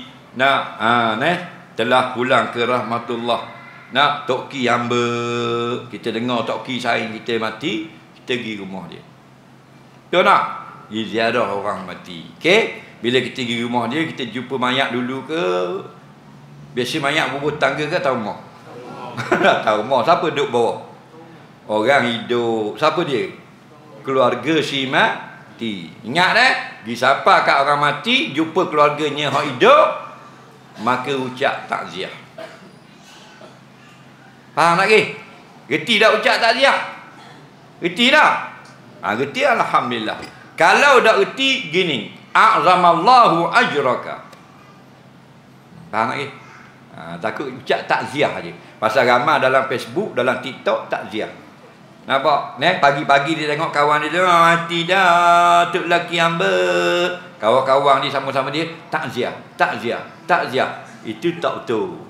Telah pulang ke rahmatullah. Tok Ki hamba. Kita dengar Tok Ki sayang kita mati, kita pergi rumah dia. Betul tak? Pergi ziarah orang mati. Okey? Bila kita pergi rumah dia, kita jumpa mayat dulu ke? Biasa mayat bubur tangga ke tahu rumah? Tahu rumah. Siapa duduk bawah? Orang hidup. Siapa dia? Keluarga si mati. Ingat pergi sapa kat orang mati, jumpa keluarganya hak hidup, maka ucap takziah. Faham lagi? Reti dah ucap takziah? Reti dah? Reti alhamdulillah. Kalau dah reti gini, a'zamallahu ajraka. Faham lagi? Takut ucap takziah aje. Pasal ramai dalam Facebook, dalam TikTok takziah. Nampak? Pagi-pagi dia tengok kawan dia tu mati dah, tok lelaki hamba. Kawan-kawan dia sama-sama dia takziah. Itu tak betul.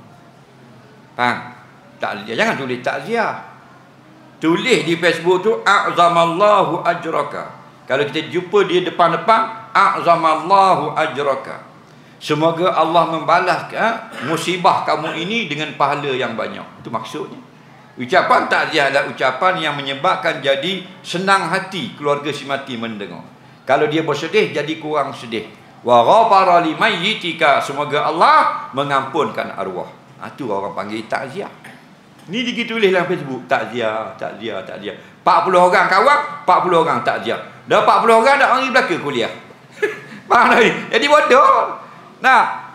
Faham? Takziah. Jangan tulis takziah. Tulis di Facebook tu a'zamallahu ajraka. Kalau kita jumpa dia depan-depan, a'zamallahu ajraka. Semoga Allah membalas musibah kamu ini dengan pahala yang banyak. Itu maksudnya. Ucapan takziah adalah ucapan yang menyebabkan jadi senang hati keluarga si mati mendengar. Kalau dia bersedih, jadi kurang sedih. Wa ghafara limayyitika. Semoga Allah mengampunkan arwah. Itu orang panggil takziah. Ni ditulis dalam Facebook. Takziah. 40 orang kawan, 40 orang takziah. Dah 40 orang dah orang belaka kuliah. Faham tak? Jadi bodoh.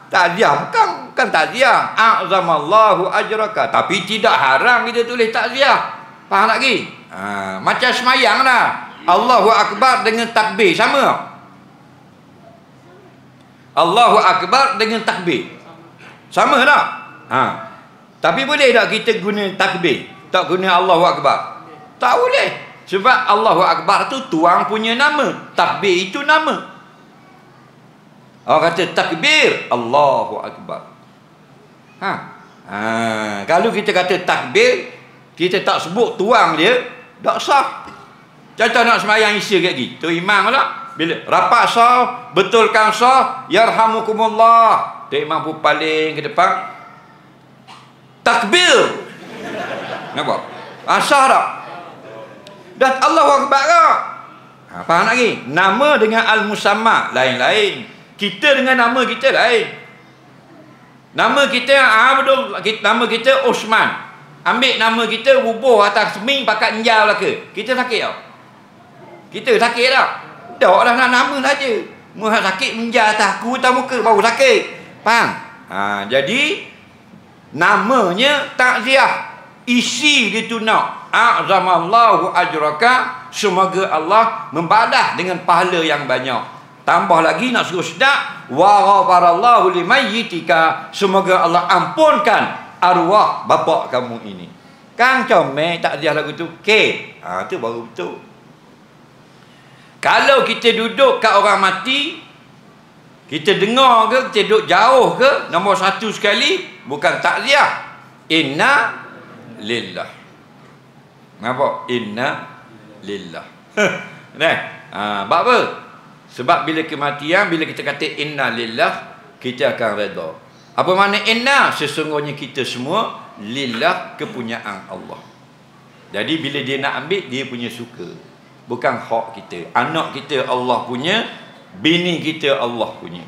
Takziah kan takziah. A'zamallahu ajraka. Tapi tidak haram kita tulis takziah. Faham lagi? Macam semayang lah. Allahu Akbar dengan takbir sama. Allahu Akbar dengan takbir sama tak? Tapi boleh tak kita guna takbir, tak guna Allahu Akbar? Tak boleh. Sebab Allahu Akbar tu tuang punya nama, takbir itu nama. Orang kata takbir Allahu Akbar. Kalau kita kata takbir, kita tak sebut tuang dia, tak sah. Contoh nak sembahyang isya kat gitu, imam lah. Bila rapat sah, betulkan sah, yarhamukumullah. Tu imam pun paling ke depan. Takbir. Nampak? Sah tak? Dan Allahu Akbar tak? Faham lagi? Nama dengan al-musamma lain-lain. Kita dengan nama kita lain. Nama kita betul, nama kita Osman. Ambil nama kita bubuh atas seming pakat njal lah ke? Kita sakit tak? Kita sakit tak? Tak lah, nak nama saja. Muka sakit menjal atas aku atas muka baru sakit. Faham? Jadi namanya takziah. Isi dia tu nak a'zamallahu ajraka, semoga Allah membalas dengan pahala yang banyak. Tambah lagi nak suruh sedap, wa ghafarallahu limayyitika, semoga Allah ampunkan arwah bapa kamu ini. Kan comel takziah lagu tu. Okey. Tu baru betul. Kalau kita duduk kat orang mati, kita dengar ke, kita duduk jauh ke, nombor satu sekali, bukan takziah. Inna lillah. Nampak? Inna lillah. Sebab apa? Sebab bila kematian, bila kita kata inna lillah, kita akan redha. Apa makna inna? Sesungguhnya kita semua lillah, kepunyaan Allah. Jadi bila dia nak ambil, dia punya suka. Bukan hak kita. Anak kita Allah punya, bini kita Allah punya.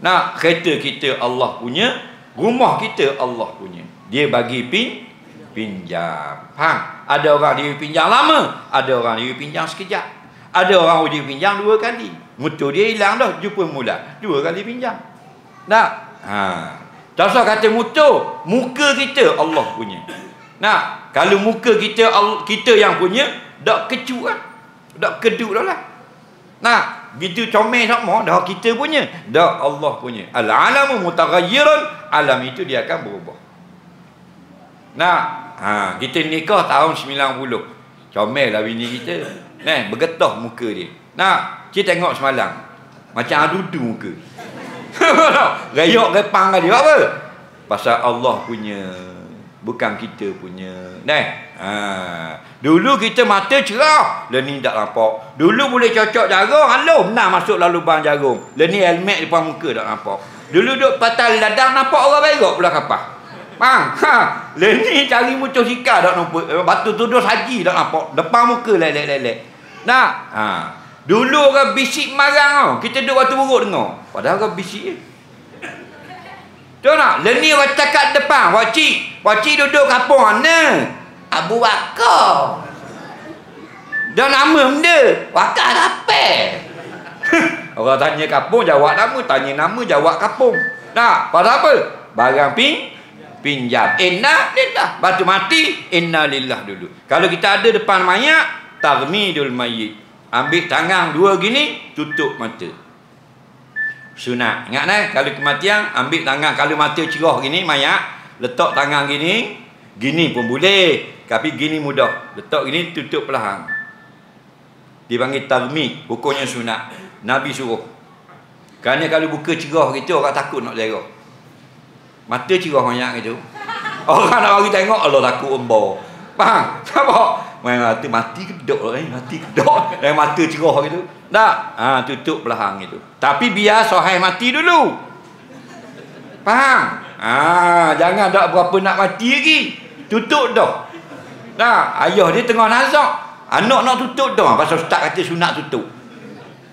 Nak kereta kita Allah punya, rumah kita Allah punya. Dia bagi pinjam. Faham? Ada orang dia pinjam lama, ada orang dia pinjam sekejap. Ada orang dia pinjam 2 kali. Motor dia hilang dah, jumpa mula 2 kali pinjam. Tak? Contoh kata motor, muka kita Allah punya. Nah, kalau muka kita kita yang punya, dak kecu lah. Dak keduk dah lah. Nah, gitu comel sama dah kita punya, dah Allah punya. Al-alamu mutaghayyirun, alam itu dia akan berubah. Nah, kita nikah tahun 90. Comel lah bini kita. Bergetah muka dia. Nah, kita tengok semalam. Macam adudu muka. Rayok repang dia apa? Pasal Allah punya, bukan kita punya. Dulu kita mata cerah, lah ni tak nampak. Dulu boleh cocok jarum, halo benar masuk lalu lubang jarum. Lah ni helmet depan muka tak nampak. Dulu duduk patah ladang nampak orang berok pula kapal. Lah ni cari motosikal tak nampak. Batu tuduh haji tak nampak. Depan muka lelek-lelek. Dulu orang bisik marang, kita duduk waktu buruk dengar. Padahal orang bisik je. Tahu tak? Lah ni orang cakap depan, Wacik duduk kampung mana? Abu Bakar. Dan nama benda Wakar apa? Orang tanya kampung, jawab nama. Tanya nama, jawab kampung. Nah, pasal apa? Barang pinjam. Inna lillah. Batu mati, inna lillah dulu. Kalau kita ada depan mayat, tarmidul mayyit. Ambil tangan 2 gini, tutup mata. Sunat. Ingat kalau kematian, ambil tangan. Kalau mata cerah gini, mayat, letak tangan gini. Gini pun boleh. Tapi gini mudah. Letak gini, tutup perlahan. Dipanggil tarmid. Hukumnya sunat. Nabi suruh. Kerana kalau buka cerah gitu, orang takut nak lerah. Mata cerah banyak gitu. Orang nak bagi tengok, Allah takut embor. Faham? Nampak? Mati kedok lah. Mati kedok. Dan mata cerah gitu. Tak? Tutup perlahan gitu. Tapi biar sohai mati dulu. Faham? Jangan tak berapa nak mati lagi. Tutup dah. Ayah dia tengah nazak. Anak nak tutup dah. Pasal ustaz kata sunat tutup.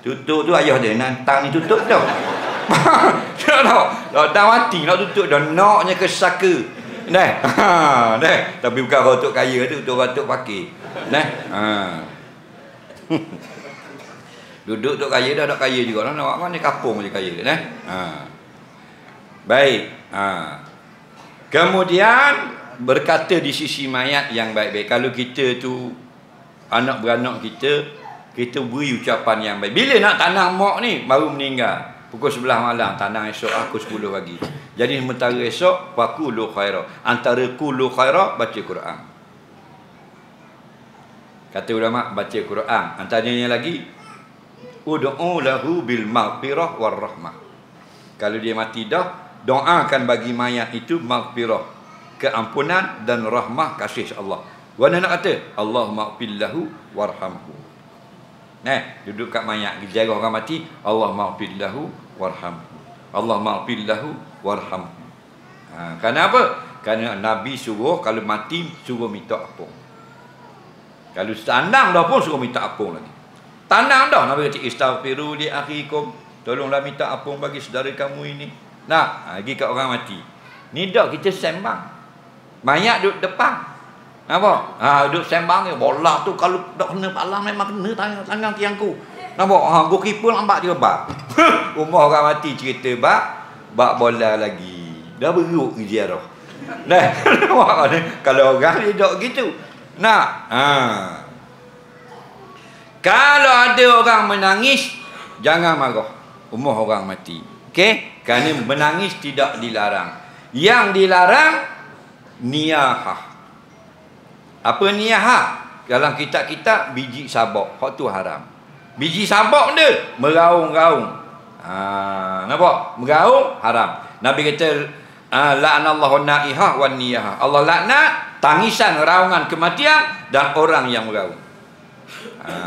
Tutup tu ayah dia. Nantang ni tutup dah. Tak mati nak tutup dah. Naknya ke saka. Tapi bukan rotok kaya tu. Tu rotok pakir. Duduk tok kaya dah, tak kaya juga. Nak mana kapung je kaya. Baik. Kemudian berkata di sisi mayat yang baik-baik. Kalau kita tu anak beranak kita beri ucapan yang baik. Bila nak tanam mak ni baru meninggal, pukul 11 malam, tanam esok aku 10 pagi. Jadi sementara esok faqulu khaira. Antara qulu khaira baca Quran. Kata ulama baca Quran. Antaranya lagi ud'u lahu bil maghfirah war rahmah. Kalau dia mati dah, doakan bagi mayat itu maghfirah, keampunan dan rahmah kasih Allah. Wana nak kata Allahumma fillahu warhamhu. Duduk kat mayat, dijarah orang mati, Allahumma fillahu warhamhu. Allahumma fillahu warhamhu. Kenapa? Kerana Nabi suruh kalau mati suruh minta ampun. Kalau tandang dah pun suruh minta ampun lagi. Tandang dah Nabi kata istaghfiru li akhikum, tolonglah minta ampun bagi saudara kamu ini. Lagi kat orang mati. Ni dak kita sembang. Mayat duduk depan. Nampak? Duduk sembang ni bola tu kalau dak kena palang memang kena tangan tiangku. Nampak? Goalkeeper lambat je bak. Rumah orang mati cerita bak bola lagi. Dah beruk ziarah. Kalau orang ni dok gitu. Kalau ada orang menangis, jangan marah. Umur orang mati. Okey? Kerana menangis tidak dilarang. Yang dilarang niyahah. Apa niyahah? Dalam kitab-kitab biji sabak. Hak tu haram. Biji sabak dia meraung-raung. Nampak? Meraung haram. Nabi kata la'anallahu naihah wan niyahah. Allah laknat tangisan, raungan kematian dan orang yang meraung.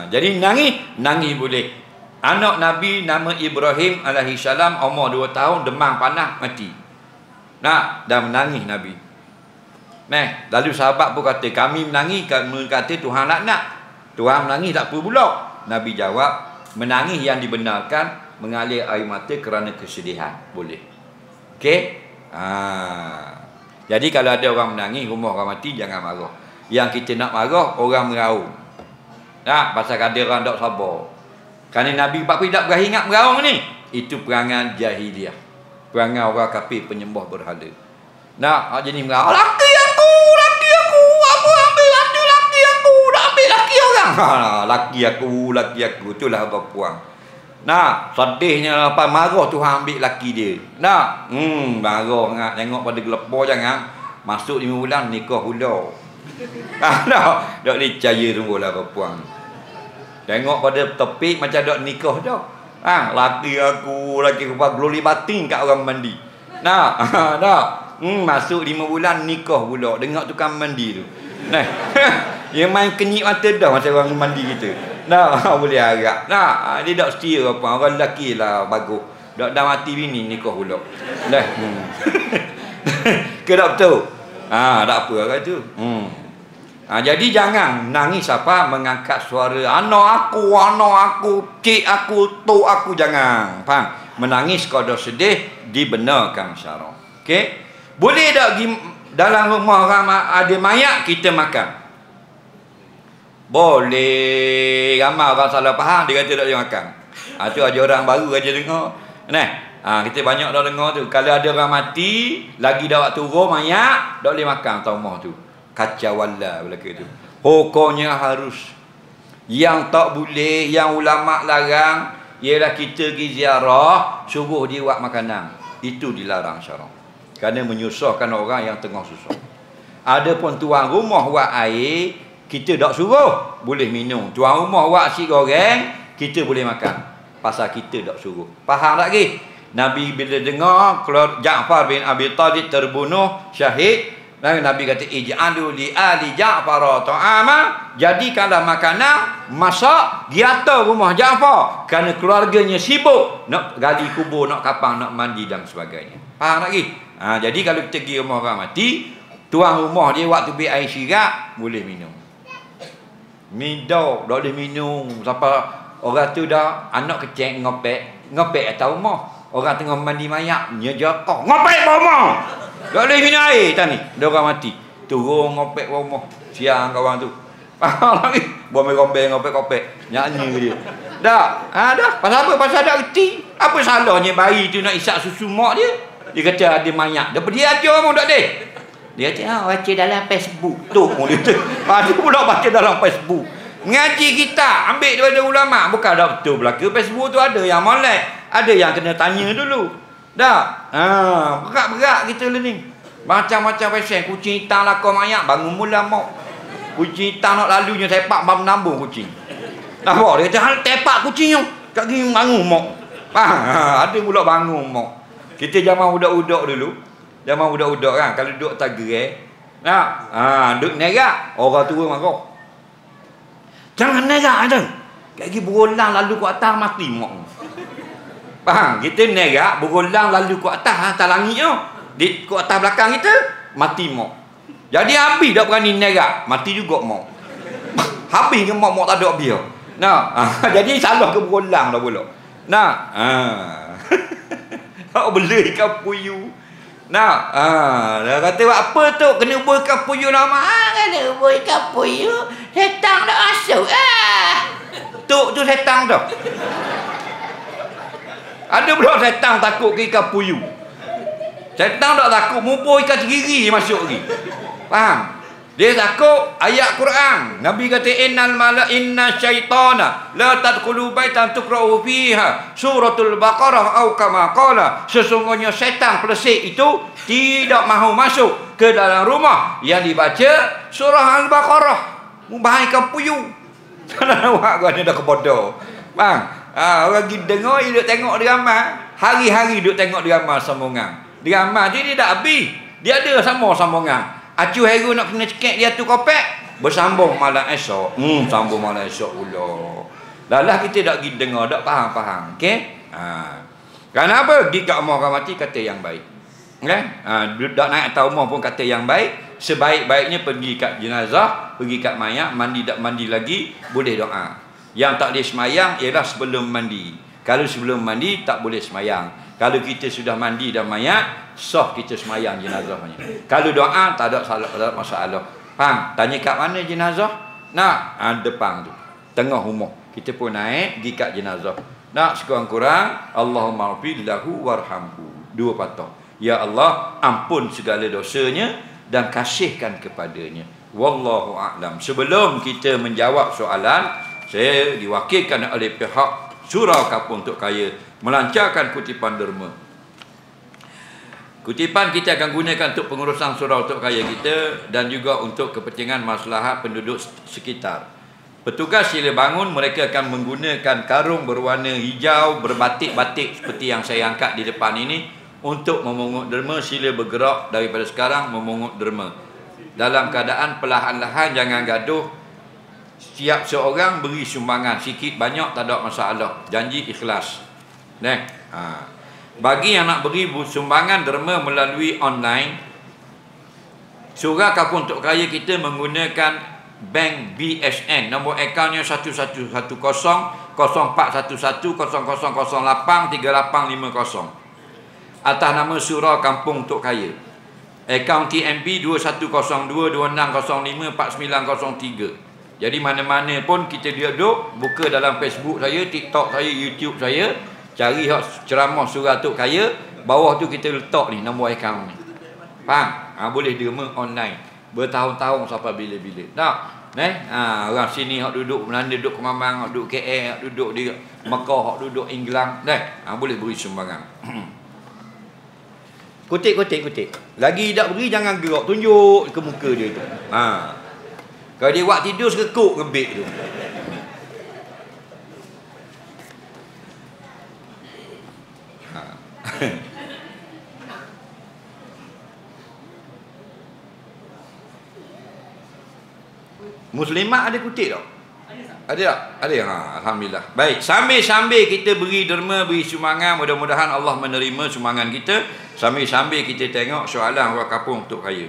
Jadi nangis boleh. Anak Nabi nama Ibrahim alaihi salam, umur 2 tahun, demam panas mati. Dah menangis Nabi. Lalu sahabat pun kata, kami menangis, kami kata Tuhan laknat. Tuhan menangis tak apa pula. Nabi jawab, menangis yang dibenarkan mengalir air mata kerana kesedihan. Boleh. Okey? Jadi kalau ada orang menangis, rumah orang mati, jangan marah. Yang kita nak marah, orang meraung. Pasal ada orang tak sabar. Kerana Nabi Pak tidak beringat meraung ni. Itu perangai jahiliah. Perangai orang kafir penyembah berhala. Jadi meraung, laki aku, apa ambil laki aku, dah ambil laki orang. Laki aku, itulah apa puang. Sedihnya apa marah Tuhan ambil laki dia. Marah ngak tengok pada gelepar jangan. Masuk 5 bulan nikah pula. Tak boleh percaya tunggulah apa puang. Tengok pada topik macam dak nikah dah. Laki aku gloli batin kat orang mandi. Masuk 5 bulan nikah pula. Dengar tukang mandi tu. Dia main kenyit mata dah macam orang mandi kita. Boleh harap. Dia tak setia apa. Orang lelaki lah bagus. Dah mati bini nikah pula. Ke tak betul? Tak apa kat tu. Jadi jangan nangis apa mengangkat suara anak aku, cik aku, tok aku, jangan. Faham? Menangis kalau dah sedih dibenarkan syarak. Okey? Boleh tak dalam rumah orang ada mayat kita makan? Boleh. Ramai orang salah faham, dia kata tak boleh makan. Tu ada orang baru aja dengar. Kita banyak dah dengar tu. Kalau ada orang mati, lagi dah waktu turun mayat, tak boleh makan atas rumah tu. Kacau wala belaka tu. Pokoknya harus. Yang tak boleh, yang ulama larang, ialah kita pergi ziarah, suruh dia buat makanan. Itu dilarang syarak. Kerana menyusahkan orang yang tengah susah. Adapun tuan rumah buat air, kita tak suruh, boleh minum. Tuan rumah buat nasi goreng, kita boleh makan. Pasal kita tak suruh. Faham tak lagi? Nabi bila dengar kalau Ja'far bin Abi Talib terbunuh syahid, Nabi kata ij'alu li ali Ja'far ta'ama, jadikanlah makanan masak di atas rumah Ja'far kerana keluarganya sibuk nak gali kubur, nak kapang, nak mandi dan sebagainya. Faham lagi? Jadi kalau kita pergi rumah orang mati, tuan rumah dia waktu beli air syirap boleh minum. Minum, tak boleh minum sampai orang tu dah anak kecil ngopek atas rumah. Orang tengah mandi mayat, nyejak ngopek bawah rumah. Tak boleh minum air tak ni. Dia orang mati. Turun ngopek rumah. Siang kawan tu. Lagi. Buat merombeng ngopek-ngopek. Nyanyi dia. Dah. Dah. Pasal apa? Pasal tak reti. Apa salahnya bayi tu nak isap susu mak dia? Dia kata ada mayat. Dia ajar pun tak boleh. Dia kata baca dalam Facebook. Tu dia tu. Dia pula baca dalam Facebook. Mengaji kita. Ambil daripada ulama. Bukan dah betul belaka. Facebook tu ada yang molek. Ada yang kena tanya dulu. Dah. Berat-berat kita ni. Macam-macam pasien. Kucing hitam lakar mayat. Bangun mula mak. Kucing hitam nak lalunya tepak bam nambung kucing. Nampak? Dia kata tepak kucing tu. Kat gini bangun mak. Ada pula bangun mak. Kita zaman budak-budak dulu. Zaman budak-budak kan, kalau duduk atas gerai, duduk nerak, orang tua marah. Jangan nerak ada. Kaki berulang lalu ke atas mati mak. Faham? Kita nerak berulang lalu ke atas langit tu. Di ke atas belakang kita mati mak. Jadi habis tak berani nerak, mati juga mak. Habis ke mak tak ada biar. Jadi salah ke berulang dah pula. Tak boleh ikan puyuh. Dia kata apa tu kena buat ikan puyuh nama. Kena buat ikan puyuh. Setan dah masuk. Tu setan tu. Ada pula setan takut ke ikan puyuh. Setan tak takut, mumpul ikan tergiri masuk lagi. Faham? Dia takut ayat Quran. Nabi kata inna syaitana la tadkhulu baitan tuqra'u fiha suratul Baqarah atau kama qala. Sesungguhnya setan pelesik itu tidak mahu masuk ke dalam rumah yang dibaca surah Al-Baqarah. Membahaikan puyuh. Awak kau ni dah kebodoh. Bang, orang pergi dengar, duduk tengok drama. Hari-hari duduk tengok drama sambungan. Drama dia tak habis. Dia ada sambungan. Acu heru nak kena cekik dia tu kopek. Bersambung malam esok. Sambung malam esok pula. Lalah kita tak pergi dengar, tak faham-faham. Okey? Kenapa? Pergi kat rumah orang mati kata yang baik. Okey? Tak naik atas rumah pun kata yang baik. Sebaik-baiknya pergi kat jenazah, pergi kat mayat, mandi tak mandi lagi, boleh doa. Yang tak boleh semayang ialah sebelum mandi. Kalau sebelum mandi tak boleh semayang. Kalau kita sudah mandi dan mayat, sah kita semayang jenazahnya. Kalau doa tak ada masalah. Faham? Tanya kat mana jenazah? Depan tu. Tengah rumah. Kita pun naik pergi kat jenazah. Sekurang-kurang Allahumma ighfir lahu warhamhu. 2 patah. Ya Allah, ampun segala dosanya dan kasihkan kepadanya. Wallahu a'lam. Sebelum kita menjawab soalan, saya diwakilkan oleh pihak Surau Kampung Tok Kaya melancarkan kutipan derma. Kutipan kita akan gunakan untuk pengurusan Surau Tok Kaya kita dan juga untuk kepentingan maslahat penduduk sekitar. Petugas sila bangun, mereka akan menggunakan karung berwarna hijau berbatik-batik seperti yang saya angkat di depan ini untuk memungut derma. Sila bergerak daripada sekarang memungut derma. Dalam keadaan perlahan-lahan, jangan gaduh. Setiap seorang beri sumbangan sikit banyak tak ada masalah. Janji ikhlas. Bagi yang nak beri sumbangan derma melalui online, Surau Kampung Tok Kaya kita menggunakan bank BSN. Nombor akaunnya 11041100083850 atas nama Surau Kampung Tok Kaya. Akaun TMB 210226054903. Jadi mana-mana pun kita duduk, buka dalam Facebook saya, TikTok saya, YouTube saya, cari ceramah Surau Tok Kaya, bawah tu kita letak ni nombor akaun ni. Faham? Boleh derma online bertahun-tahun sampai bila-bila. Orang sini hak duduk Melanda, duduk Kemamang, hak duduk KL, hak duduk di Mekah, hak duduk England, boleh beri sumbangan. Kutip. Lagi tak beri jangan gerak, tunjuk ke muka dia tu. Kalau dia buat tidur sekekuk ngebik tu. Muslimat ada kutip tak? Ada tak? Ada. Alhamdulillah. Baik, sambil-sambil kita beri derma, beri sumbangan, mudah-mudahan Allah menerima sumbangan kita. Sambil-sambil kita tengok soalan orang kampung Tok Kaya.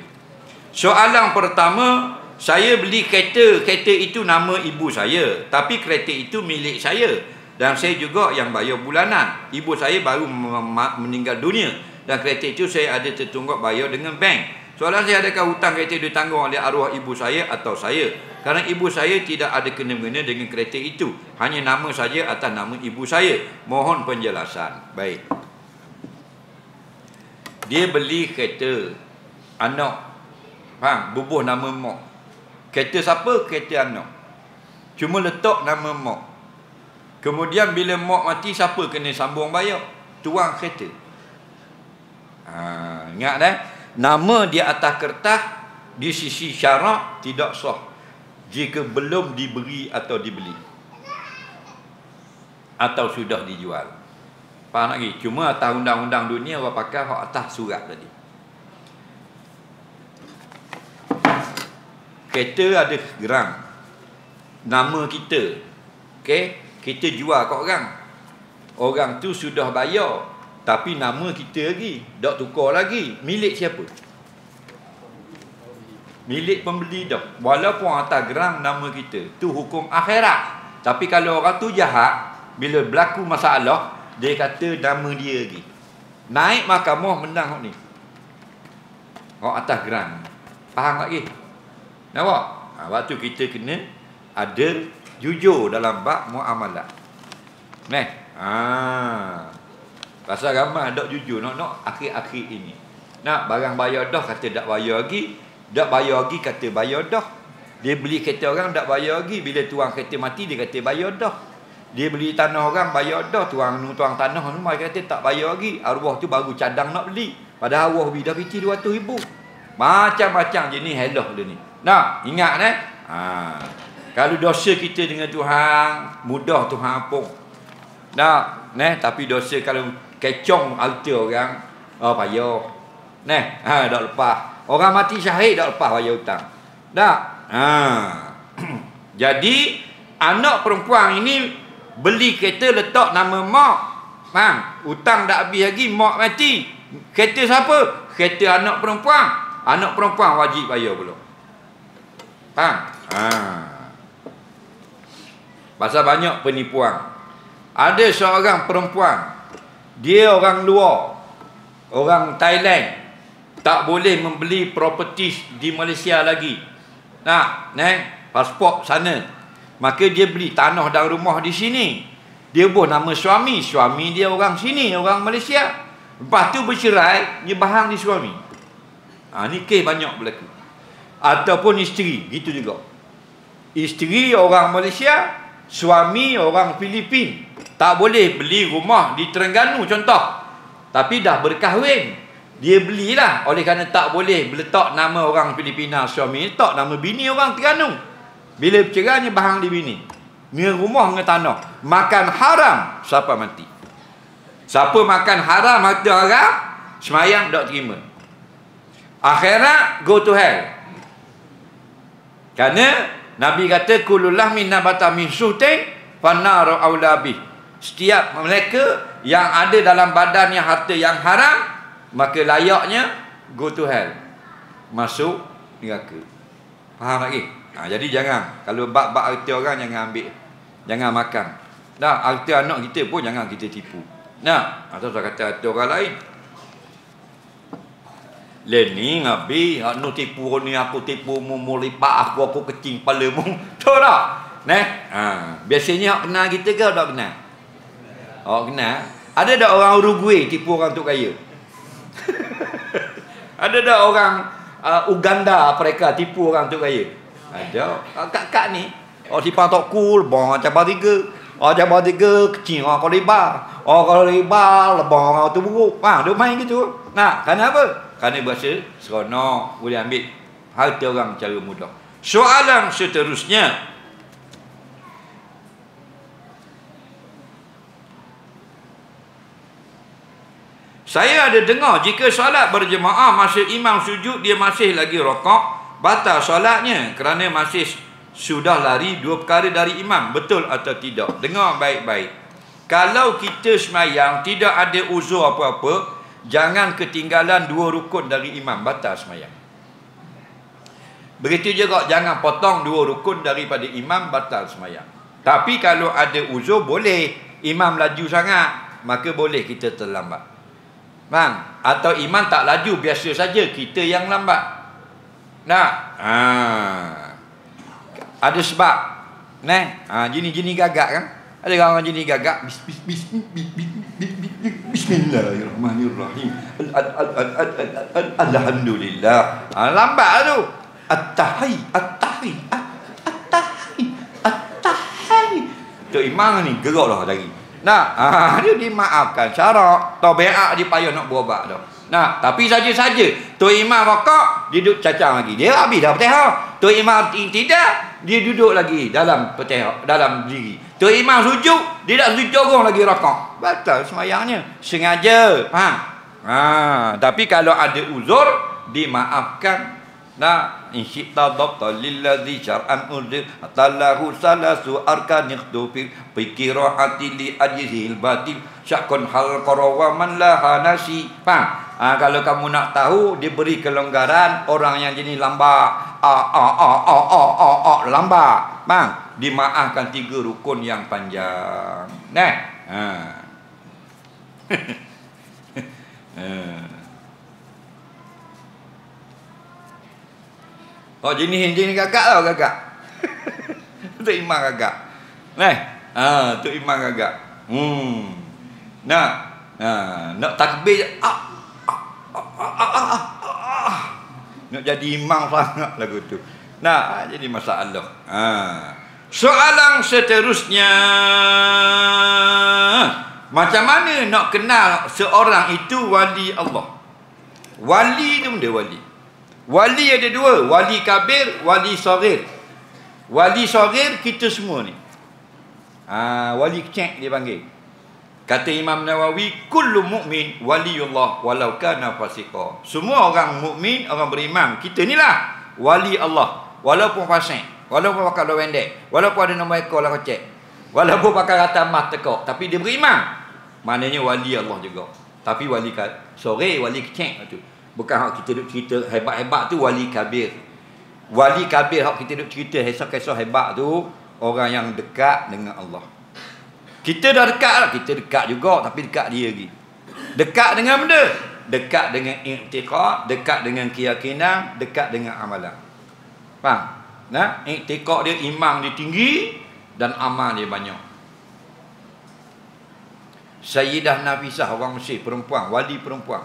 Soalan pertama, saya beli kereta itu nama ibu saya, tapi kereta itu milik saya dan saya juga yang bayar bulanan. Ibu saya baru meninggal dunia dan kereta itu saya ada tertunggak bayar dengan bank. Soalan saya, adakah hutang kereta ditanggung oleh arwah ibu saya atau saya? Kerana ibu saya tidak ada kena-mengena dengan kereta itu, hanya nama saja atas nama ibu saya. Mohon penjelasan. Baik. Dia beli kereta anak, faham? Bubuh nama mak. Kereta siapa? Kereta anak. Cuma letak nama mak. Kemudian bila mak mati, siapa kena sambung bayar? Tuang kereta. Ingat dah? Nama dia atas kertas, di sisi syarak tidak sah jika belum diberi atau dibeli atau sudah dijual. Faham lagi? Cuma atas undang-undang dunia orang pakai hak atas surat tadi. kereta ada geram nama kita, okey, kita jual kat orang, orang tu sudah bayar tapi nama kita lagi tak tukar lagi, milik siapa? Milik pembeli dah, walaupun atas geram nama kita, tu hukum akhirat. Tapi kalau orang tu jahat, bila berlaku masalah dia kata nama dia lagi, naik mahkamah menang hok ni, hok atas geram. Faham lagi? Nampak? Waktu kita kena ada jujur dalam bab muamalah. Neh. Pasal ramai tak jujur nak akhir-akhir ini. Nak barang bayar dah kata tak bayar lagi, tak bayar lagi kata bayar dah. Dia beli kereta orang tak bayar lagi, bila tuang kereta mati dia kata bayar dah. Dia beli tanah orang bayar dah, tuang tanah tu mai kata tak bayar lagi. Arwah tu baru cadang nak beli, padahal arwah beli dah piti 200,000. Macam-macam jenis helah dia ni. Nak ingat kalau dosa kita dengan Tuhan mudah Tuhan ampun. Nak tapi dosa kalau kecong alta orang payah. Tak lepas. Orang mati syahid tak lepas bayar hutang. Tak? Jadi anak perempuan ini beli kereta letak nama mak. Faham? Hutang tak habis lagi, mak mati. Kereta siapa? Kereta anak perempuan. Anak perempuan wajib bayar pula. Faham? Pasal banyak penipuan. Ada seorang perempuan, dia orang luar, orang Thailand, tak boleh membeli property di Malaysia lagi. Pasport sana. Maka dia beli tanah dan rumah di sini. Dia buat nama suami, suami dia orang sini, orang Malaysia. Lepas tu bercerai, dia bahang di suami. Ni kes banyak berlaku. Ataupun isteri, gitu juga. Isteri orang Malaysia, suami orang Filipin. Tak boleh beli rumah di Terengganu contoh, tapi dah berkahwin. Dia belilah, oleh kerana tak boleh letak nama orang Filipina suami, letak nama bini orang Terengganu. Bila bercerainya bahang di bini, dengan rumah dengan tanah. Makan haram siapa mati. Siapa makan haram, harta haram, semayang tak terima, akhirat go to hell. Kerana Nabi kata kullu lahmin nabata min suhtin fannaru aula bih. Setiap mereka yang ada dalam badannya harta yang haram, maka layaknya go to hell, masuk neraka. Faham lagi? Jadi jangan, kalau bab-bab harta orang jangan ambil, jangan makan. Harta anak kita pun jangan kita tipu. Atau saya kata harta orang lain. Leni ngabi anu tipu ni, aku tipu mu lipat aku kecing kepala mu. Tahu tak? Biasanya hak kenal kita ke tak kenal? Kenal. Ada tak orang Uruguay tipu orang tu kaya? Ada tak orang Uganda mereka tipu orang tu kaya? Ada. Kak ni tipang tok cool, bong cabar 3. Cabar 3 kecing orang koliba. Kalau riba lebang orang tu buruk. Dia main gitu. Kenapa? Kerana berasa seronok boleh ambil harta orang cara mudah. Soalan seterusnya, saya ada dengar jika solat berjemaah masa imam sujud dia masih lagi rokok, batal solatnya kerana masih sudah lari 2 perkara dari imam. Betul atau tidak? Dengar baik-baik. Kalau kita semayang tidak ada uzur apa-apa, jangan ketinggalan 2 rukun dari imam, batal semayang. Begitu juga jangan potong 2 rukun daripada imam, batal semayang. Tapi kalau ada uzur boleh, imam laju sangat, maka boleh kita terlambat. Faham? Atau imam tak laju, biasa saja, kita yang lambat. Ada sebab. Jini-jini gagak kan? Ada orang jini gagak. Bismillahirrahmanirrahim. Alhamdulillah. Lambat tu. At-tahi. Tu imam ni gerak dah lagi. Dia dimaafkan syarak. Tabiat dia payah nak berobat dah. Tapi saja-saja tu imam rokok, dia duduk cacang lagi. Dia habis dah Fatihah. Tu imam tidak, dia duduk lagi dalam Fatihah, dalam diri. Tu imam sujud, dia tak sujud orang lagi rokok. Batal semayangnya. Sengaja. Faham? Tapi kalau ada uzur, dimaafkan Nah, in syi'ta dhabta lilladzi syar'an udzir tallahu salasu arkan ikhtufi fi qiraati li ajzil batil syakun hal qarawa man laha nasi. Faham? Kalau kamu nak tahu, diberi kelonggaran orang yang jenis lambat, lambat, bang, dimaafkan 3 rukun yang panjang. Nah, oh jenis kakak tau kakak. Tu imam kakak. Nah, tu imam kakak. Nah, nak takbir nak jadi imam sangat lagu tu. Nah, jadi masalah. Soalan seterusnya, macam mana nak kenal seorang itu wali Allah? Wali tu dia wali. Wali ada 2, wali kabir, wali saghir. Wali saghir kita semua ni. Wali kecil dia panggil. Kata Imam Nawawi, kullu mu'min waliyullah walau kana fasiqa. Semua orang mukmin, orang beriman, kita ni lah wali Allah, walaupun fasik, walaupun pakai dua pendek, walaupun ada nombor ekor lah kocek, walaupun pakai rata emas tekok, tapi dia beriman. Maknanya wali Allah juga. Tapi wali sore, wali kecil tu. Bukan hak kita duk cerita hebat-hebat tu wali kabir. Wali kabir hak kita duk cerita kisah-kisah hebat tu orang yang dekat dengan Allah. Kita dah dekat lah, kita dekat juga, tapi dekat dia lagi. Dekat dengan benda, dekat dengan i'tiqad, dekat dengan keyakinan, dekat dengan amalan. Faham? Nah, i'tiqad dia, iman dia tinggi dan amal dia banyak. Sayyidah Nafisah, orang Mesir, perempuan, wali perempuan.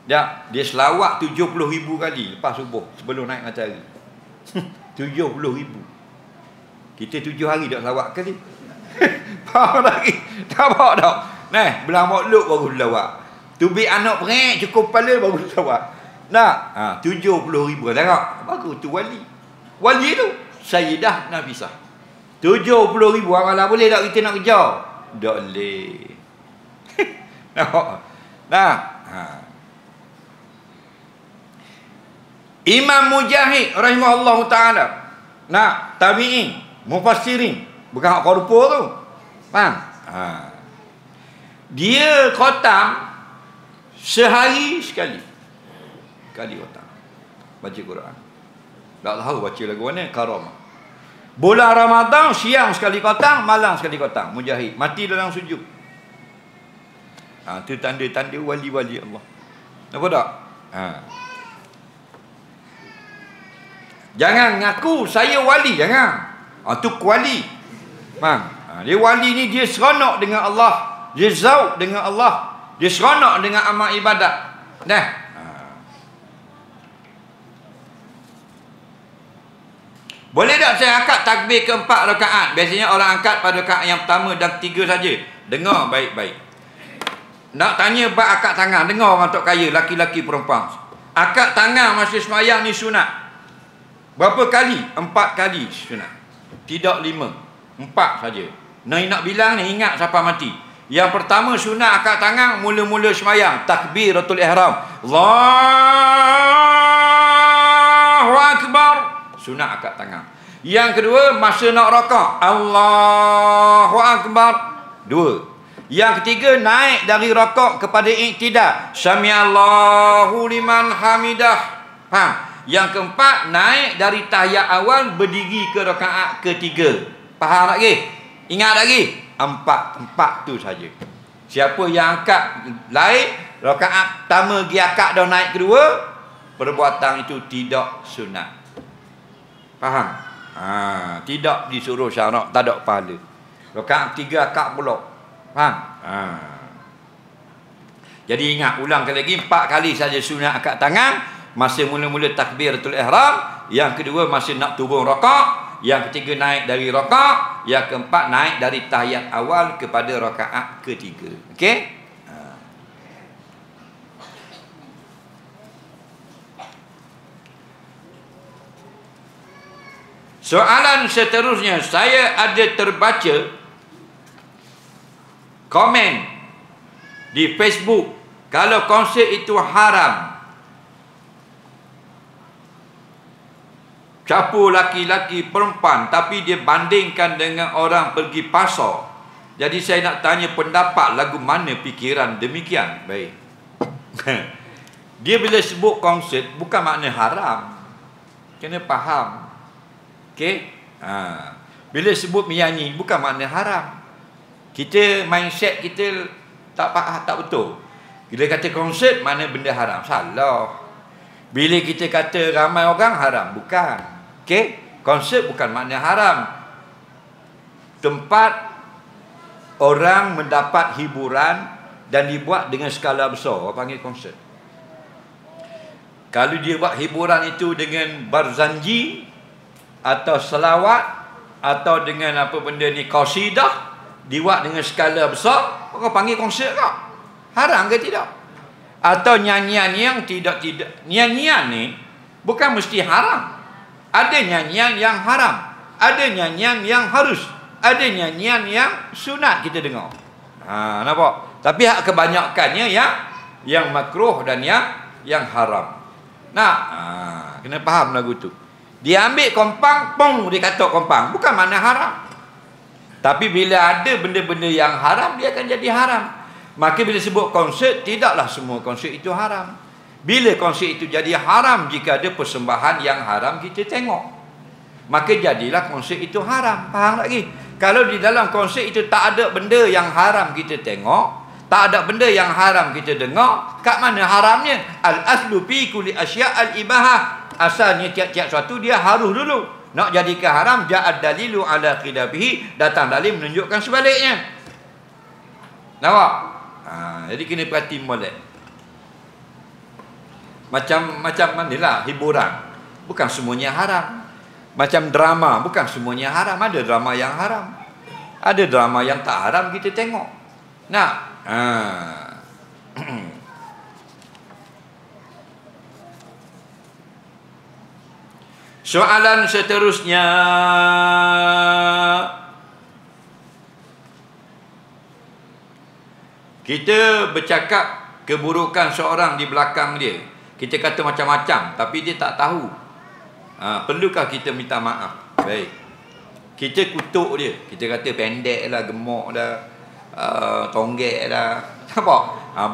Dia selawat 70,000 kali lepas subuh sebelum naik matahari. 70,000. Kita 7 hari dah selawat kali. Faham lagi? Tak faham tak? Nah, belah makhluk baru selawat. Tubik anak perek cukup kepala baru selawat. Nah, 70,000 tengok. Bagus tu wali. Wali tu Sayyidah Nafisah. 70,000 amalan boleh tak kita nak kejar? Tak boleh. Nampak? Nah, Imam Mujahid rahimahullah taala. Nah, tabi'in, mufassirin, bukan hak korpo tu. Faham? Dia khatam sehari sekali. Kali khatam. Baca Quran. Tak tahu baca lagu mana, karamah. Bulan Ramadan siang sekali khatam, malam sekali khatam. Mujahid mati dalam sujud. Itu tanda-tanda wali-wali Allah. Nampak tak? Jangan ngaku saya wali, jangan. Tu kuali. Faham? Dia wali ni dia seronok dengan Allah, dia zauq dengan Allah, dia seronok dengan amal ibadat. Dah. Boleh tak saya angkat takbir ke-4 rakaat? Biasanya orang angkat pada rakaat yang pertama dan ketiga saja. Dengar baik-baik. Nak tanya bab akad tangan, dengar orang tok kaya, laki-laki perempuan. Akad tangan masa sembahyang ni sunat. Berapa kali? 4 kali sunat. Tidak 5. 4 saja. Nak bilang ni ingat siapa mati. Yang pertama sunat akad tangan mula-mula sembahyang, takbiratul ihram. Allahu akbar. Sunat akad tangan. Yang kedua masa nak rakaat, Allahu akbar. 2. Yang ketiga naik dari rakaat kepada iktidal, samiallahu liman hamidah. Faham? Yang keempat naik dari tahiyat awal berdiri ke rakaat ketiga. Faham lagi? Ingat lagi? 4 tu saja. Siapa yang angkat lain, rakaat pertama pergi akad dah naik kedua, perbuatan itu tidak sunat. Faham? Tidak disuruh syarak, tak ada pahala. Rakaat ketiga akad pula. Faham? Jadi ingat, ulang lagi 4 kali saja sunat akad tangan. Masa mula-mula takbiratul ihram, yang kedua masa nak turun rakaat, yang ketiga naik dari rakaat, yang keempat naik dari tahiyat awal kepada rakaat ketiga. Okey? Soalan seterusnya, saya ada terbaca komen di Facebook kalau konsert itu haram. campur laki-laki perempuan, tapi dia bandingkan dengan orang pergi pasar. Jadi saya nak tanya pendapat lagu mana fikiran demikian. Baik. Dia bila sebut konsert bukan makna haram. Kena faham. Okey? Bila sebut menyanyi bukan makna haram. Kita mindset kita tak faham, tak betul. Bila kata konsert mana benda haram? Salah. Bila kita kata ramai orang haram, bukan. Okey? Konsert bukan makna haram. Tempat orang mendapat hiburan dan dibuat dengan skala besar, orang panggil konsert. Kalau dia buat hiburan itu dengan barzanji atau selawat atau dengan apa benda ni qasidah, dibuat dengan skala besar, orang panggil konsert kau. Haram ke tidak? Atau nyanyian yang tidak nyanyian ni bukan mesti haram. Ada nyanyian yang haram, ada nyanyian yang harus, ada nyanyian yang sunat kita dengar. Nampak? Tapi hak kebanyakannya yang makruh dan yang haram. Kena faham lagu tu. Dia ambil kompang, pong, dia kata kompang. Bukan mana haram. Tapi bila ada benda-benda yang haram, dia akan jadi haram. Maka bila sebut konsert, tidaklah semua konsert itu haram. Bila konsert itu jadi haram, jika ada persembahan yang haram kita tengok, maka jadilah konsert itu haram. Faham lagi? Kalau di dalam konsert itu tak ada benda yang haram kita tengok, tak ada benda yang haram kita dengar, kat mana haramnya? Al-aslu fi kulli asya' al-ibahah. Asalnya tiap-tiap suatu dia harus dulu. Nak jadikan haram, ja'ad dalilu ala khilafihi, datang dalil menunjukkan sebaliknya. Nampak? Jadi kena perhati molek. Macam manalah hiburan, bukan semuanya haram. Macam drama, bukan semuanya haram. Ada drama yang haram, ada drama yang tak haram kita tengok. Soalan seterusnya, kita bercakap keburukan seorang di belakang dia. Kita kata macam-macam, tapi dia tak tahu. Perlukah kita minta maaf? Baik. Kita kutuk dia. Kita kata pendek lah, gemuk dah, tonggek dah. Nampak?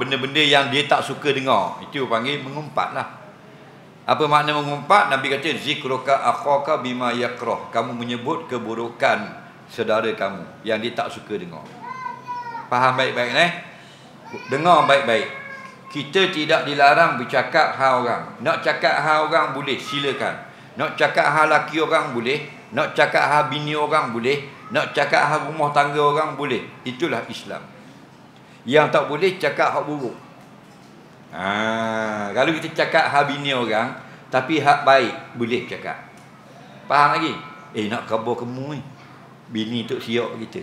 Benda-benda yang dia tak suka dengar, itu panggil mengumpat lah. Apa makna mengumpat? Nabi kata zikruka akhaka bima yakrah. Kamu menyebut keburukan saudara kamu yang dia tak suka dengar. Faham baik-baik Dengar baik-baik. Kita tidak dilarang bercakap hal orang. Nak cakap hal orang boleh, silakan. Nak cakap hal laki orang boleh, nak cakap hal bini orang boleh, nak cakap hal rumah tangga orang boleh. Itulah Islam. Yang tak boleh cakap hak buruk. Kalau kita cakap hal bini orang, tapi hak baik boleh cakap. Faham lagi? Nak khabar kamu ni, bini Tok Siok kita.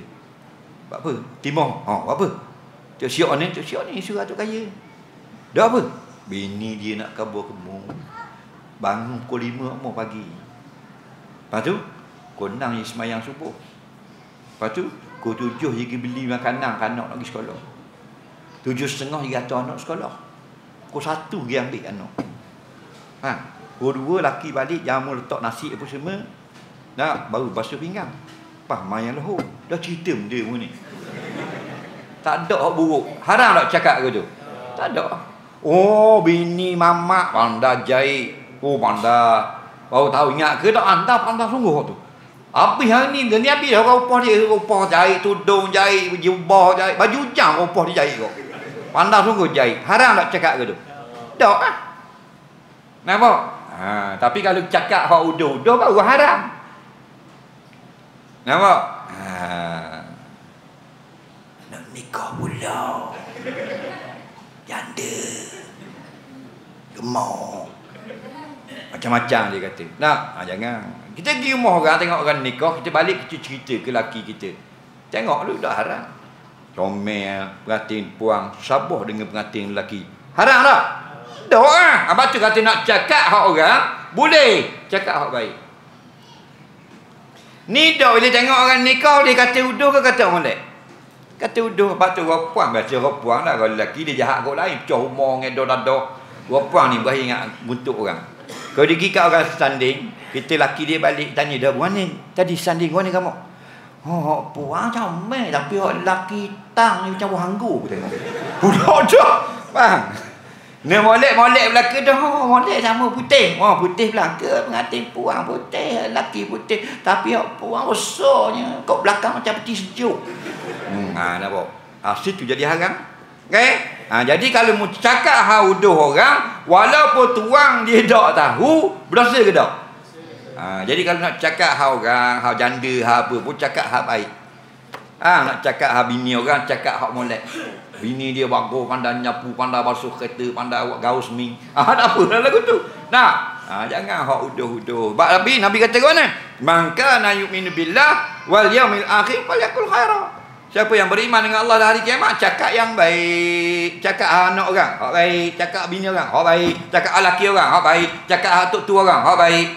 Buat apa? Timur. Buat apa? Tok Siok ni suruh Tok Kaya. Dah apa? Bini dia nak khabar kamu. Bangun pukul 5 mau pagi. Lepas tu pukul 6 dia semayang subuh. Lepas tu pukul 7 dia pergi beli makanan anak nak pergi sekolah. 7.30 dia hantar anak sekolah. Pukul 1 dia ambil anak. Pukul 2 laki balik jamu letak nasi apa semua. Baru basuh pinggang. Main lohor. Dah cerita benda ni. Tak ada hak buruk. Haram tak cakap ke tu? Tak ada. Bini mamak pandai jahit. Pandai. Baru tahu ingat ke tak? Anda pandai sungguh tu. Habis hari ni, dia ni habis dah upah dia. Upah jahit, tudung jahit, jubah jahit, baju jam upah dia jahit kau. Pandai sungguh jahit. Haram tak cakap ke tu? Tak lah. Nampak? Tapi kalau cakap hak udah baru haram. Nampak? Nak nikah pula. Janda. Gemuk. Macam-macam dia kata. Jangan. Kita pergi rumah orang, tengok orang nikah, kita balik, kita cerita ke laki kita. Tengok lu dah haram. Comel, pengantin puang, sabar dengan pengantin lelaki. Haram tak? Tak. Abang tu kata nak cakap hak orang, boleh. Cakap hak baik. Ni dah bila tengok orang nikah, dia kata uduh ke kata molek? Kata uduh. Abang tu orang puang, biasa orang puang lah. Kalau lelaki dia jahat kot lain, pecah rumah, ngedoh dadah. Orang puang ni berakhir ingat untuk orang. Kalau dia pergi kat orang standing, Kita laki dia balik tanya dah mana? Tadi sanding mana kamu? Oh, puang comel tapi laki tang ni macam hanggu aku tengok. Budak dah. Faham? Ni molek belaka dah. Oh, molek sama putih. Oh, putih belaka pengantin puang putih, laki putih tapi puang besarnya. Kau belakang macam peti sejuk. Nampak. Situ jadi haram. Okey? Jadi kalau mu cakap uduh orang, walaupun tuang dia tak tahu, berdosa ke tak? Jadi kalau nak cakap orang, janda, apa pun cakap baik. Nak cakap bini orang, cakap molek. Bini dia bagus, pandai nyapu, pandai basuh kereta, pandai buat gaus mi. Tak apa dah lagu tu. Jangan uduh-uduh. Nabi kata ke mana? Man kana yu'minu billah wal yaumil akhir falyakul khaira. Siapa yang beriman dengan Allah dan hari kiamat, cakap yang baik. Cakap anak orang, hak baik. Cakap bini orang, hak baik. Cakap laki orang, hak baik. Cakap tok tua orang, hak baik.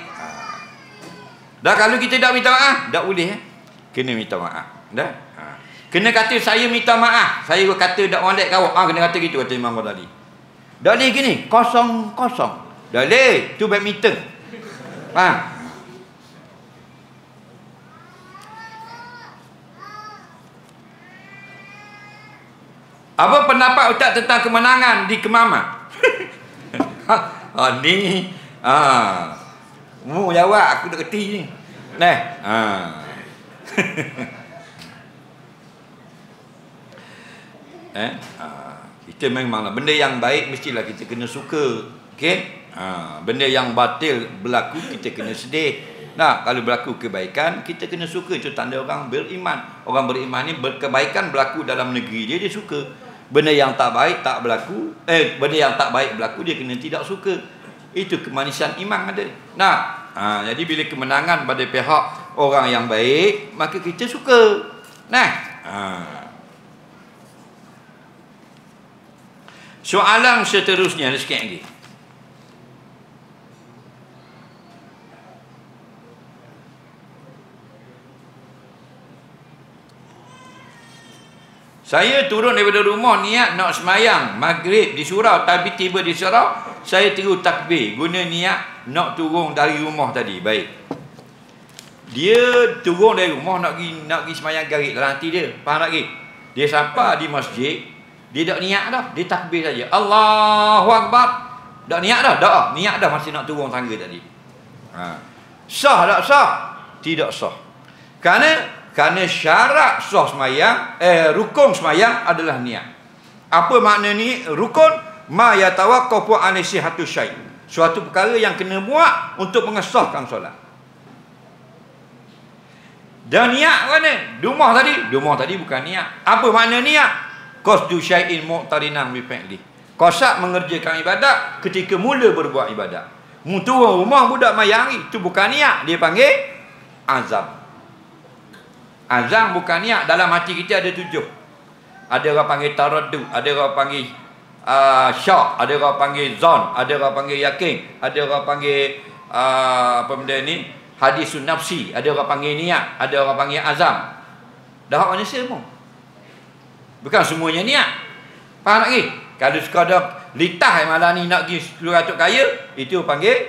Dah kalau kita tak minta maaf, tak boleh. Kena minta maaf. Dah. Kena kata saya minta maaf. Saya kata tak molek kau. Kena kata gitu kata Imam Ghazali. Dah boleh gini, kosong. Dah boleh. Tu badminton. Apa pendapat Ustaz tentang kemenangan di Kemama? Ni mu jawab, aku tak kerti ni. Kita memanglah benda yang baik mestilah kita kena suka. Okey? Benda yang batil berlaku kita kena sedih. Kalau berlaku kebaikan kita kena suka. Itu tanda orang beriman. Orang beriman ni kebaikan berlaku dalam negeri dia suka. Benda yang tak baik tak berlaku. Benda yang tak baik berlaku dia kena tidak suka. Itu kemanisan iman ada. Jadi bila kemenangan pada pihak orang yang baik, maka kita suka. Soalan seterusnya ada sikit lagi. Saya turun daripada rumah niat nak semayang maghrib di surau, tapi tiba di surau saya terus takbir guna niat nak turun dari rumah tadi. Baik. Dia turun dari rumah nak pergi semayang garik dalam hati dia. Faham tak lagi? Dia sampai di masjid, dia tak niat dah, dia takbir saja. Allahu Akbar. Tak niat dah, dah. Niat dah masih nak turun tangga tadi. Sah tak sah? Tidak sah. Kerana syarat sah semayang, rukun semayang adalah niat. Apa makna ni? Rukun ma yatawaqqafu an sihhatu syai'. Suatu perkara yang kena buat untuk mengesahkan solat. Dan niat mana? Dumah tadi bukan niat. Apa makna niat? Qasdu syai'in muqtarinan bi fi'li. Qasad mengerjakan ibadat ketika mula berbuat ibadat. Mu turun rumah budak mayang itu bukan niat, dia panggil azam. Azam bukan niat. Dalam hati kita ada 7. Ada orang panggil taraddu, ada orang panggil syak, ada orang panggil zon, ada orang panggil yakin, ada orang panggil apa benda ni, hadisun nafsi, ada orang panggil niat, ada orang panggil azam. Dah hak manusia semua. Bukan semuanya niat. Faham tak lagi? Kalau sekadar litah malam ni nak pergi keluar tok kaya, itu panggil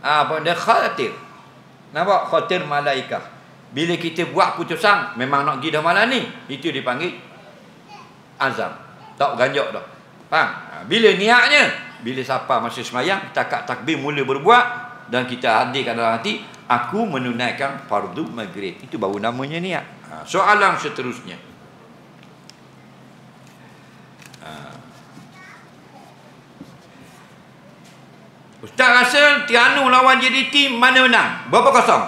apa benda khatir. Nampak? Khatir malaikah. Bila kita buat putusan memang nak pergi dah malam ni, itu dipanggil azam. Tak ganjak dah. Faham? Bila niatnya, bila siapa masa semayang, takat takbir mula berbuat dan kita hadirkan dalam hati, aku menunaikan fardu maghrib. Itu baru namanya niat. Soalan seterusnya. Ustaz rasa Terengganu lawan JDT mana menang? Berapa kosong?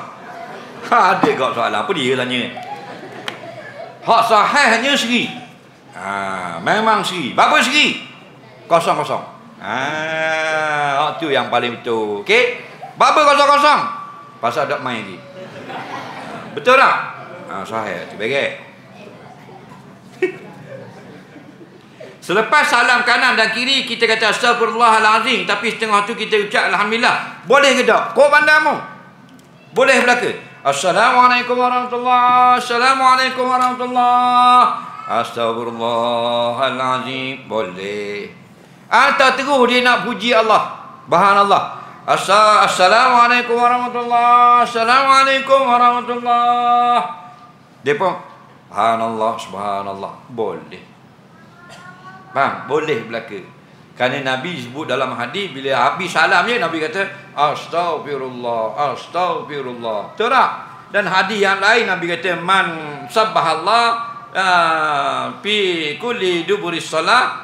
Ada kau soalan apa dia tanya? Hak sahih hanya segi. Memang segi. Berapa segi? Kosong-kosong. Hak tu yang paling betul. Okey? Berapa kosong-kosong? Pasal tak main lagi. Betul tak? Sahih tu baik. Selepas salam kanan dan kiri kita kata astagfirullahalazim, tapi setengah tu kita ucap alhamdulillah. Boleh ke tak? Kau pandangmu. Boleh belaka. Assalamualaikum warahmatullahi. Assalamualaikum warahmatullahi. Astagfirullahalazim. Boleh. Atau terus dia nak puji Allah. Bahan Allah. Assalamualaikum warahmatullahi. Assalamualaikum warahmatullahi. Dia pun subhanallah, subhanallah. Boleh. Faham? Boleh belaka. Kerana Nabi sebut dalam hadis, bila habis salam je, Nabi kata astaghfirullah, astaghfirullah. Betul tak? Dan hadis yang lain Nabi kata man sabbahallah fi kulli duburi salat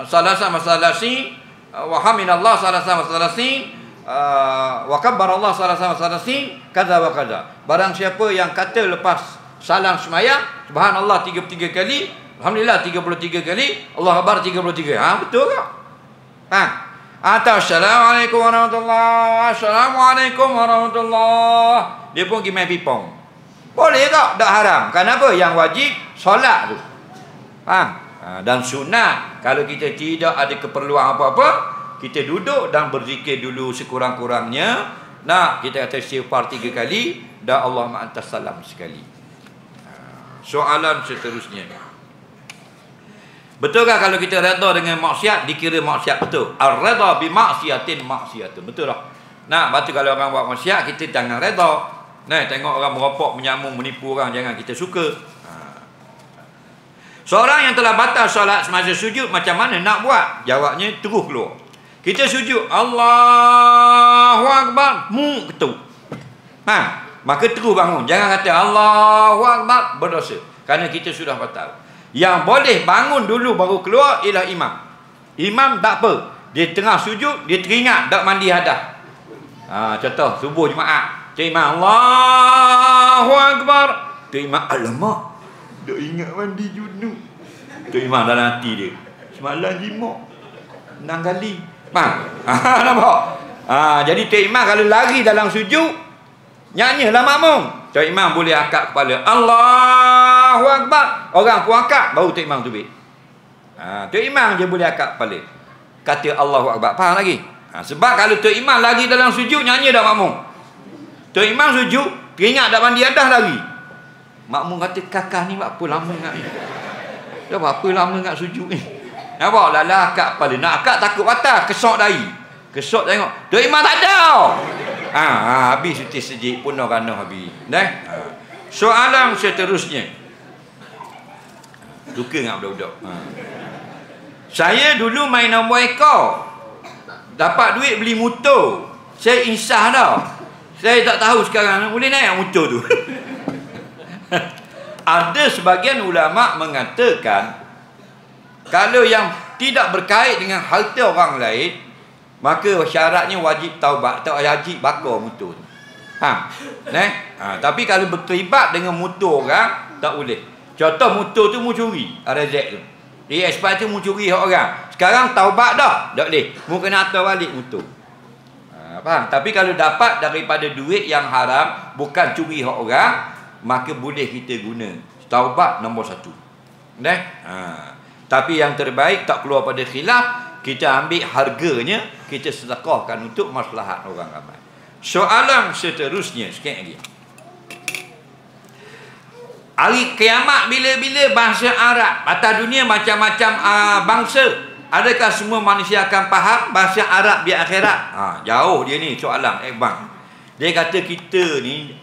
salasa masalasi wa hamidallah salasa masalasi wa kabbarallah salasa masalasi kaza wa kaza. Barang siapa yang kata lepas salam sembahyang subhanallah 33 kali, alhamdulillah 33 kali, Allah akbar 33. Betul tak? Atau assalamualaikum warahmatullahi, assalamualaikum warahmatullahi. Dia pun pergi main pipong. Boleh tak? Tak haram. Kenapa? Yang wajib solat tu. Dan sunat, kalau kita tidak ada keperluan apa-apa, kita duduk dan berzikir dulu sekurang-kurangnya. Kita kata istighfar 3 kali dan Allah ma'antas salam sekali. Soalan seterusnya, betulkah kalau kita redha dengan maksiat dikira maksiat? Betul. Ar-redha bi maksiatin maksiatun. Betul tak? Lepas tu kalau orang buat maksiat, kita jangan redha. Tengok orang merokok, menyambung, menipu orang, jangan kita suka. Seorang yang telah batal solat semasa sujud, macam mana nak buat? Jawabnya terus keluar. Kita sujud, Allahu Akbar, ketuk. Maka terus bangun. Jangan kata Allahu Akbar, berdosa. Kerana kita sudah batal. Yang boleh bangun dulu baru keluar ialah imam. Imam tak apa. Dia tengah sujud, dia teringat tak mandi hadas. Contoh, subuh Jumaat. Cik Imam, Allahu Akbar. Cik Imam, alamak, tak ingat mandi junub. Cik Imam dalam hati dia, semalam jimak 6 kali. Nampak? Jadi Cik Imam kalau lari dalam sujud, nyanyilah makmum. Cik Imam boleh angkat kepala, Allahu Akbar. Orang pun angkat, baru Cik Imam tubik. Cik Imam je boleh angkat kepala, kata Allahu Akbar. Faham lagi? Sebab kalau Cik Imam lari dalam sujud, nyanyi dah makmum. Tok Imam sujud, teringat dah mandi hadas lagi. Makmum kata, kakak ni buat apa lama nak ni? Dah buat apa lama nak sujud ni? Nampak? Lalah akak kepala. Nak akak takut batal, kesok dahi. Kesok tengok, Tok Imam tak ada. Habis suti sejik pun nak kena habis. Soalan seterusnya. Suka dengan budak-budak. Saya dulu main nombor ekor. Dapat duit beli motor. Saya insah dah. Saya tak tahu sekarang boleh naik motor tu. Ada sebagian ulama mengatakan kalau yang tidak berkait dengan harta orang lain, maka syaratnya wajib taubat, tak wajib bakar motor tu. Tapi kalau berkelibat dengan motor orang, tak boleh. Contoh motor tu mu curi, RZ tu. Dia expired tu mu curi orang. Sekarang taubat dah, tak boleh. Mu kena atur balik motor. Faham? Tapi kalau dapat daripada duit yang haram, bukan curi hak orang, maka boleh kita guna. Taubat nombor 1. Tapi yang terbaik tak keluar pada khilaf, kita ambil harganya, kita sedekahkan untuk maslahat orang ramai. Soalan seterusnya sikit lagi. Hari kiamat bila-bila bahasa Arab atas dunia macam-macam bangsa. Adakah semua manusia akan faham bahasa Arab di akhirat? Jauh dia ni soalan bang. Dia kata kita ni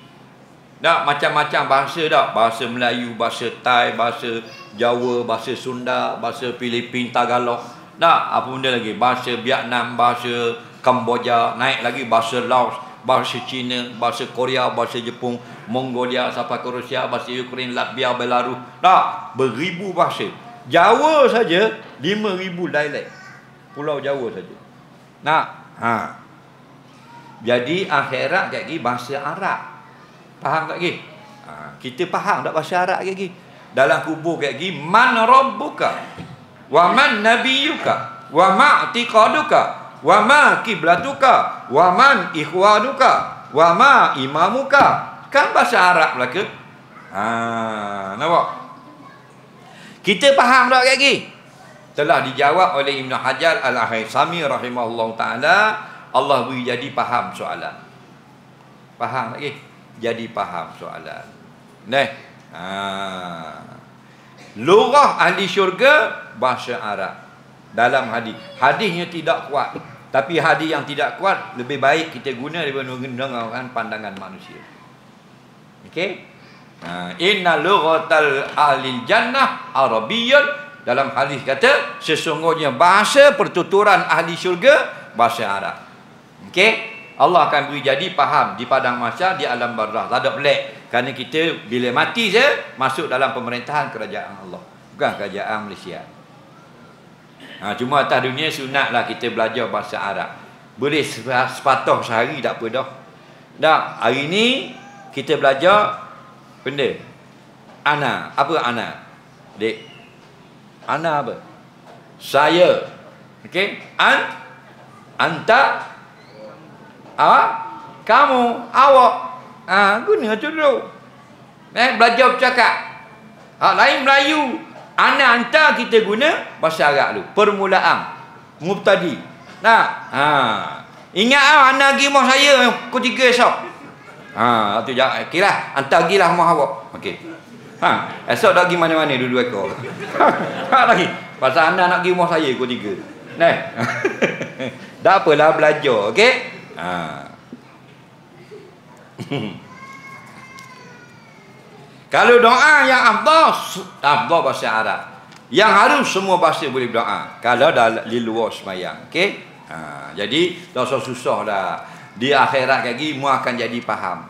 tak macam-macam bahasa tak. Bahasa Melayu, bahasa Thai, bahasa Jawa, bahasa Sunda, bahasa Filipin, Tagalog. Tak, apa benda lagi? Bahasa Vietnam, bahasa Kamboja, naik lagi bahasa Laos, bahasa Cina, bahasa Korea, bahasa Jepun, Mongolia, sampai ke Rusia, bahasa Ukraine, Latvia, Belarus. Tak, beribu bahasa. Jawa saja 5,000 dialek. Pulau Jawa saja. Jadi akhirat kat lagi bahasa Arab. Faham tak lagi? Kita faham tak bahasa Arab lagi? Dalam kubur kat lagi, man rabbuka wa man nabiyuka wa ma i'tiqaduka wa ma kiblatuka wa man ikhwanuka wa ma imamuka. Kan bahasa Arab belaka. Nampak? Kita faham tak lagi? Telah dijawab oleh Ibn Hajar Al-Haythami rahimahullah ta'ala. Allah beri jadi faham soalan. Faham lagi? Jadi faham soalan. Lurah ahli syurga bahasa Arab. Dalam hadis. Hadisnya tidak kuat. Tapi hadis yang tidak kuat lebih baik kita guna daripada menggunakan pandangan manusia. Okey? Inna lughatal ahli jannah arabiyyun. Dalam hadis kata sesungguhnya bahasa pertuturan ahli syurga bahasa Arab. Okey? Allah akan beri jadi faham di padang mahsyar, di alam barzakh. Tak ada pelik. Kerana kita bila mati je masuk dalam pemerintahan kerajaan Allah, bukan kerajaan Malaysia. Cuma atas dunia sunatlah kita belajar bahasa Arab. Boleh sepatah sehari tak apa dah. Dah, hari ni kita belajar benda. Ana, apa ana? Dek. Ana apa? Saya. Okey? Anta. Kamu, awak. Guna tu dulu. Belajar bercakap. Lain Melayu. Ana, anta kita guna bahasa Arab dulu. Permulaan. Mubtadi. Ingat ana pergi rumah saya pukul 3 esok. Tu jangan. Okeylah, anta pergilah rumah awak. Okey. Esok dah pergi mana-mana dua-dua ekor. Lagi. Pasal anda nak pergi rumah saya pukul 3. Tak apalah belajar, okey? Kalau doa yang afdal bahasa Arab. Yang harus semua bahasa boleh berdoa. Kalau dah di luar sembahyang, okey? Jadi tak usah susah dah. Di akhirat lagi mu akan jadi faham.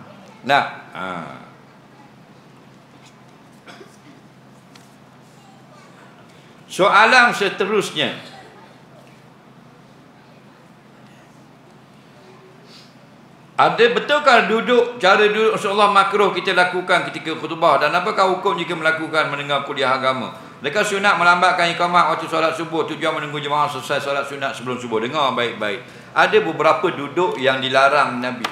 Soalan seterusnya. Ada betulkah cara duduk Rasulullah makruh kita lakukan ketika khutbah, dan apakah hukum jika melakukan mendengar kuliah agama? Adakah sunat melambatkan iqamah waktu solat subuh tujuan menunggu jemaah selesai solat sunat sebelum subuh? Dengar baik-baik. Ada beberapa duduk yang dilarang Nabi.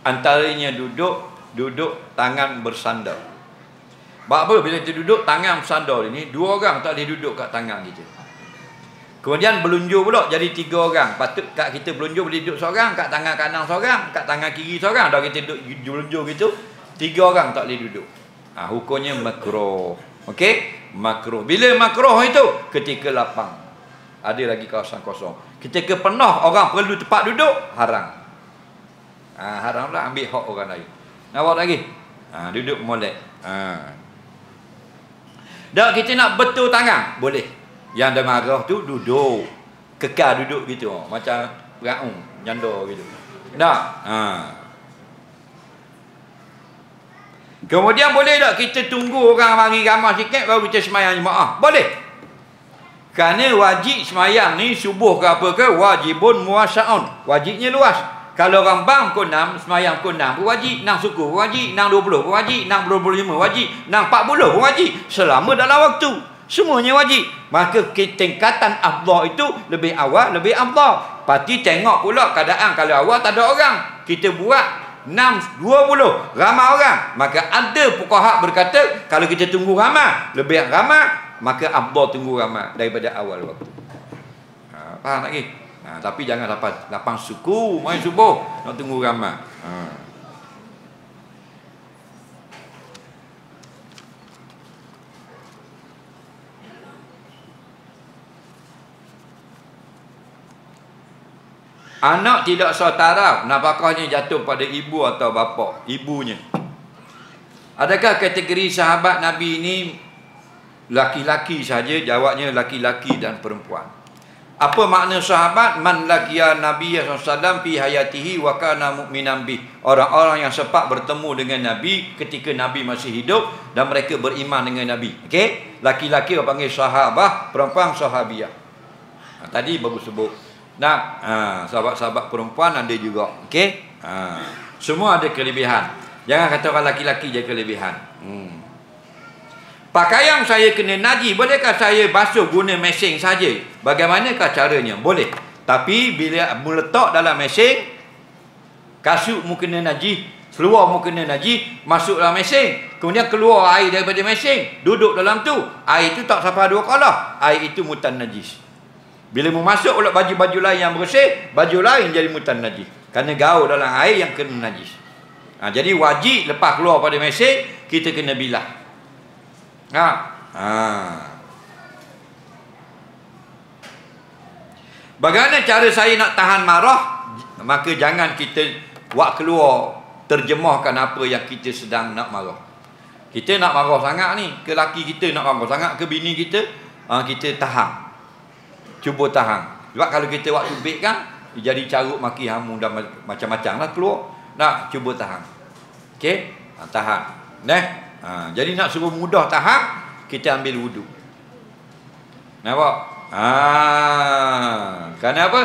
Antaranya duduk tangan bersandar. Sebab apa bila kita duduk tangan bersandar ini, 2 orang tak boleh duduk kat tangan kita. Kemudian berlunjur pula jadi 3 orang. Patut kat kita berlunjur boleh duduk seorang, kat tangan kanan seorang, kat tangan kiri seorang. Dah kita duduk berlunjur gitu, 3 orang tak boleh duduk. Hukumnya makruh. Okey? Makruh. Bila makruh itu? Ketika lapang. Ada lagi kawasan kosong. Ketika penuh orang perlu tempat duduk, haram. Haramlah ambil hak orang lain. Nak buat lagi? Duduk molek. Dah kita nak betul tangan, boleh. Yang dah marah tu duduk. Kekal duduk gitu. Macam raung, nyanda gitu. Tak? Kemudian boleh tak kita tunggu orang mari ramai sikit baru kita sembahyang jemaah? Boleh. Kerana wajib sembahyang ni subuh ke apa ke wajibun muwasaun. Wajibnya luas. Kalau orang bang pukul 6, sembahyang pukul 6 pun wajib, 6 suku pun wajib, 6.20 pun wajib, 6.25 wajib, 6.40 pun wajib. Selama dalam waktu. Semuanya wajib. Maka tingkatan afdal itu lebih awal, lebih afdal. Pasti tengok pula keadaan. Kalau awal tak ada orang, kita buat 6.20 ramai orang, maka ada fuqaha berkata kalau kita tunggu ramai, lebih ramai, maka afdal tunggu ramai daripada awal waktu. Faham lagi? Tapi jangan lapang suku main subuh nak tunggu ramai. Anak tidak sah taraf, nafkahnya jatuh pada ibu atau bapa, ibunya. Adakah kategori sahabat Nabi ini laki-laki saja? Jawabnya laki-laki dan perempuan. Apa makna sahabat? Man laqiya Nabi SAW fi hayatihi wa kana mu'minan bih. Orang-orang yang sempat bertemu dengan Nabi ketika Nabi masih hidup dan mereka beriman dengan Nabi. Okey? Laki-laki orang panggil sahabah, perempuan sahabiah. Tadi baru sebut. Sahabat-sahabat perempuan ada juga. Okey? Semua ada kelebihan. Jangan kata orang laki-laki je kelebihan. Pakaian saya kena najis, bolehkah saya basuh guna mesin saja? Bagaimanakah caranya? Boleh. Tapi bila meletak dalam mesin, kasut mu kena najis, seluar mu kena najis, masuk dalam mesin, kemudian keluar air daripada mesin, duduk dalam tu, air itu tak sampai 2 kalah, air itu mutan najis. Bila mu masuk pula baju-baju lain yang bersih, baju lain jadi mutan najis. Kerana gaul dalam air yang kena najis. Jadi wajib lepas keluar pada mesin, kita kena bilah. Bagaimana cara saya nak tahan marah? Maka jangan kita buat keluar terjemahkan apa yang kita sedang nak marah. Kita nak marah sangat ni, ke laki kita nak marah sangat, ke bini kita, kita tahan. Cuba tahan. Sebab kalau kita waktu beg kan, jadi carut maki hamu dan macam-macam lah keluar. Nak cuba tahan. Okey? Tahan. Jadi nak suruh mudah tahan, kita ambil wuduk. Nampak? Kerana apa?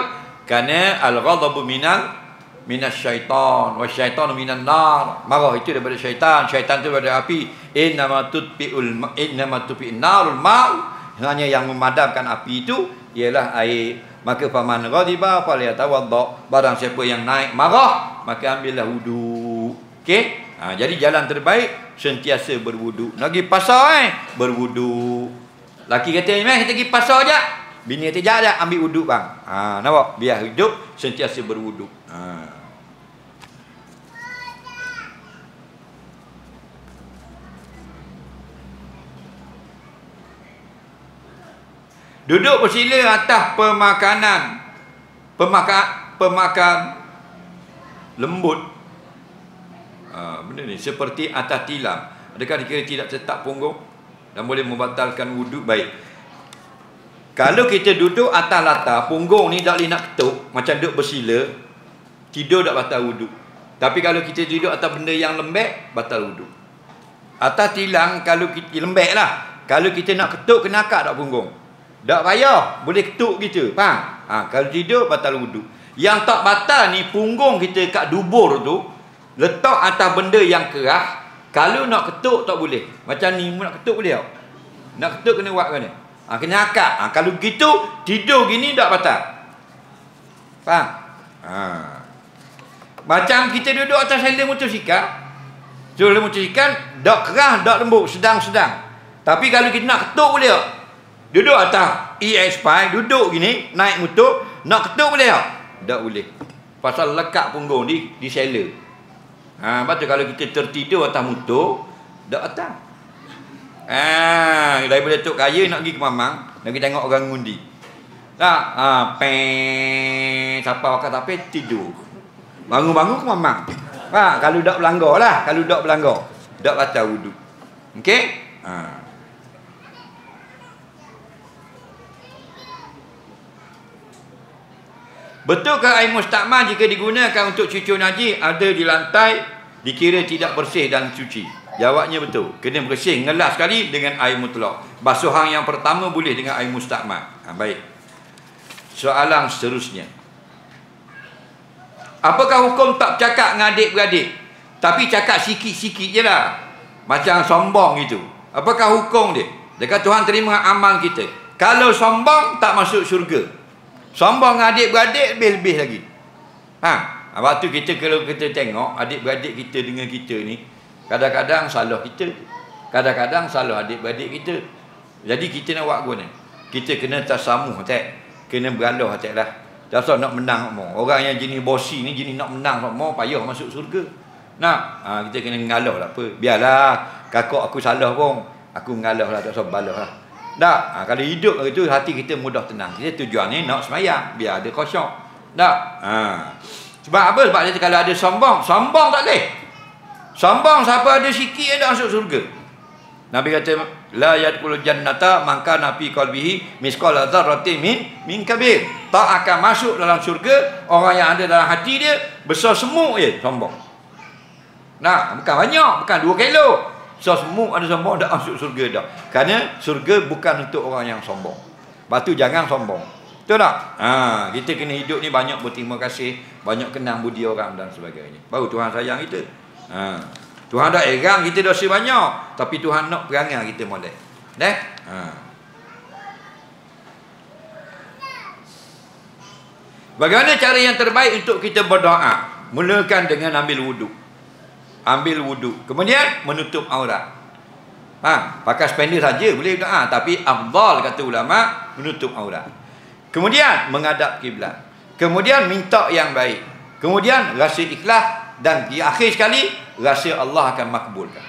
Kerana al-ghadabu minas syaitan wa syaitan minan nar. Marah itu daripada syaitan, syaitan itu daripada api. Innama tutfi'un narul ma'. Hanya yang memadamkan api itu ialah air. Maka faman ghadiba falyatawadda. Barang siapa yang naik marah, maka ambillah wuduk. Okey? Jadi jalan terbaik sentiasa berwuduk. Nak pergi pasar berwuduk. Laki kata, "Meh, kita pergi pasar je." Bini kata, "Jap, ambil wuduk bang." Nampak? Biar hidup sentiasa berwuduk. Duduk bersila atas pemakan lembut. Benda ni seperti atas tilam. Adakah dikira tidak tetap punggung dan boleh membatalkan wuduk? Baik. Kalau kita duduk atas latar, punggung ni tak boleh nak ketuk, macam duduk bersila, tidur tak batal wuduk. Tapi kalau kita duduk atas benda yang lembek, batal wuduk. Atas tilang, kalau kita lembek lah, kalau kita nak ketuk, kena akak tak punggung. Tak payah, boleh ketuk kita. Faham? Kalau tidur, batal wuduk. Yang tak batal ni, punggung kita kat dubur tu, letak atas benda yang keras. Kalau nak ketuk, tak boleh. Macam ni, nak ketuk boleh tak? Nak ketuk kena buat kena. Kena akak. Kalau begitu, tidur gini tak batal. Faham? Macam kita duduk atas sandal motosikal. Sandal motosikal, tak keras, tak lembut, sedang-sedang. Tapi kalau kita nak ketuk boleh tak? Duduk atas EX5, duduk gini, naik motor, nak ketuk boleh tak? Tak boleh. Pasal lekat punggung di sela. Lepas tu kalau kita tertidur atas motor, tak atas. Daripada Tok Kaya nak pergi ke Mamang, nak pergi tengok orang ngundi. Tak? Siapa akan tapi tidur. Bangun-bangun ke Mamang. Kalau tak berlanggar lah. Kalau tak berlanggar, tak batal wuduk. Okey? Betulkah air mustakmal jika digunakan untuk cuci najis ada di lantai dikira tidak bersih dan cuci? Jawabnya betul. Kena bersih, ngelas sekali dengan air mutlak. Basuhan yang pertama boleh dengan air mustakmal. Baik. Soalan seterusnya. Apakah hukum tak cakap dengan adik-beradik, tapi cakap sikit-sikit je lah, macam sombong gitu? Apakah hukum dia? Dia kata Tuhan terima amal kita. Kalau sombong tak masuk syurga. Sombong dengan adik-beradik lebih-lebih lagi. Waktu kita kalau kita tengok adik-beradik kita dengan kita ni, kadang-kadang salah kita, kadang-kadang salah adik-beradik kita. Jadi kita nak buat guna, kita kena tasamuh tak, kena bergalah tak lah. Dasar nak menang semua. Orang yang jenis bosi ni jenis nak menang semua, payah masuk surga. Kita kena ngalah lah apa. Biarlah kakak aku salah pun, aku ngalah lah, tak usah balah lah. Tak? Kalau hidup itu hati kita mudah tenang. Kita tujuan ni nak semayang, biar ada khusyuk. Tak? Sebab apa? Sebab dia kalau ada sombong, sombong tak boleh. Sombong siapa ada sikit ada masuk surga. Nabi kata la yadkhulul jannata man kana fi qalbihi misqala dzarratin min kabir. Tak akan masuk dalam syurga orang yang ada dalam hati dia besar semut je sombong. Bukan banyak, bukan 2 kilo. Besar semut ada sombong tak masuk syurga dah. Kerana syurga bukan untuk orang yang sombong. Lepas tu jangan sombong. Betul tak? Kita kena hidup ni banyak berterima kasih, banyak kenang budi orang dan sebagainya. Baru Tuhan sayang kita. Tuhan dah erang kita dosa banyak, tapi Tuhan nak perangai kita molek. Bagaimana cara yang terbaik untuk kita berdoa? Mulakan dengan ambil wuduk. Ambil wuduk, kemudian menutup aurat. Pakai spender saja boleh doa, tapi afdal kata ulama menutup aurat. Kemudian menghadap kiblat. Kemudian minta yang baik. Kemudian rasa ikhlas, dan di akhir sekali rasa Allah akan makbulkan.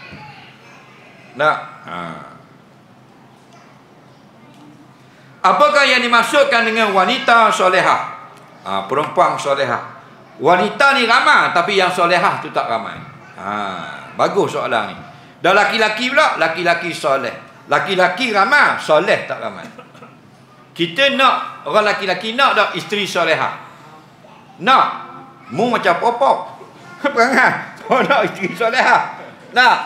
Apakah yang dimaksudkan dengan wanita solehah? Perempuan solehah. Wanita ni ramai, tapi yang solehah tu tak ramai. Bagus soalan ni. Dan laki-laki pula, laki-laki soleh. Laki-laki ramai, soleh tak ramai. Kita nak, orang laki-laki nak tak isteri solehah? Nak. Mu macam popok. Perangai. Oh, nak isteri solehah. Nak.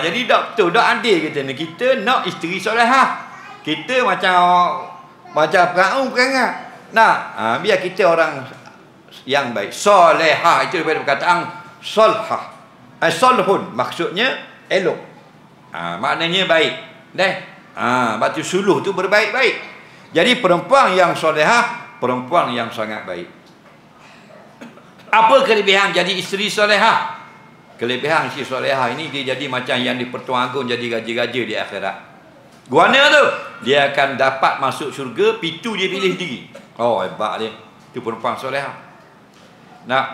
Jadi tak betul, tak adil kita ni. Kita nak isteri solehah. Kita macam perahu perangai. Nak. Biar kita orang yang baik. Solehah itu daripada perkataan solhah. Solhun maksudnya elok. Maknanya baik. Batu suluh tu berbaik-baik. Jadi perempuan yang solehah, perempuan yang sangat baik. Apa kelebihan jadi isteri solehah? Kelebihan isteri solehah ini dia jadi macam yang di-Pertuan Agong jadi raja-raja di akhirat. Guana tu, dia akan dapat masuk syurga, pintu dia pilih sendiri. Oh, hebat dia. Itu perempuan solehah. Nak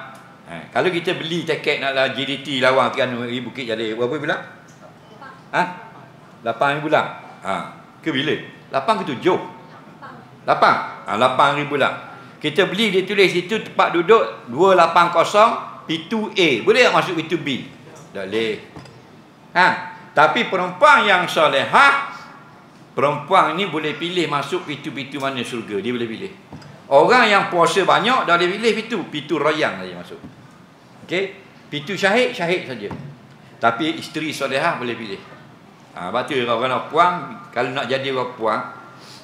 kalau kita beli tiket nak JDT lawan kan Bukit Jalil, berapa bulan? 8,000 bulan. Ke bila? 8 ke 7? 8. 8,000 bulan. Kita beli dia tulis situ tempat duduk 280 pintu A. Boleh tak masuk pintu B? Tak boleh. Tapi perempuan yang solehah, perempuan ni boleh pilih masuk pintu-pintu mana syurga. Dia boleh pilih. Orang yang puasa banyak dah boleh pilih pintu rayang saja masuk. Okey, pintu syahid saja. Tapi isteri solehah boleh pilih. Batu orang nak puang, kalau nak jadi orang puang,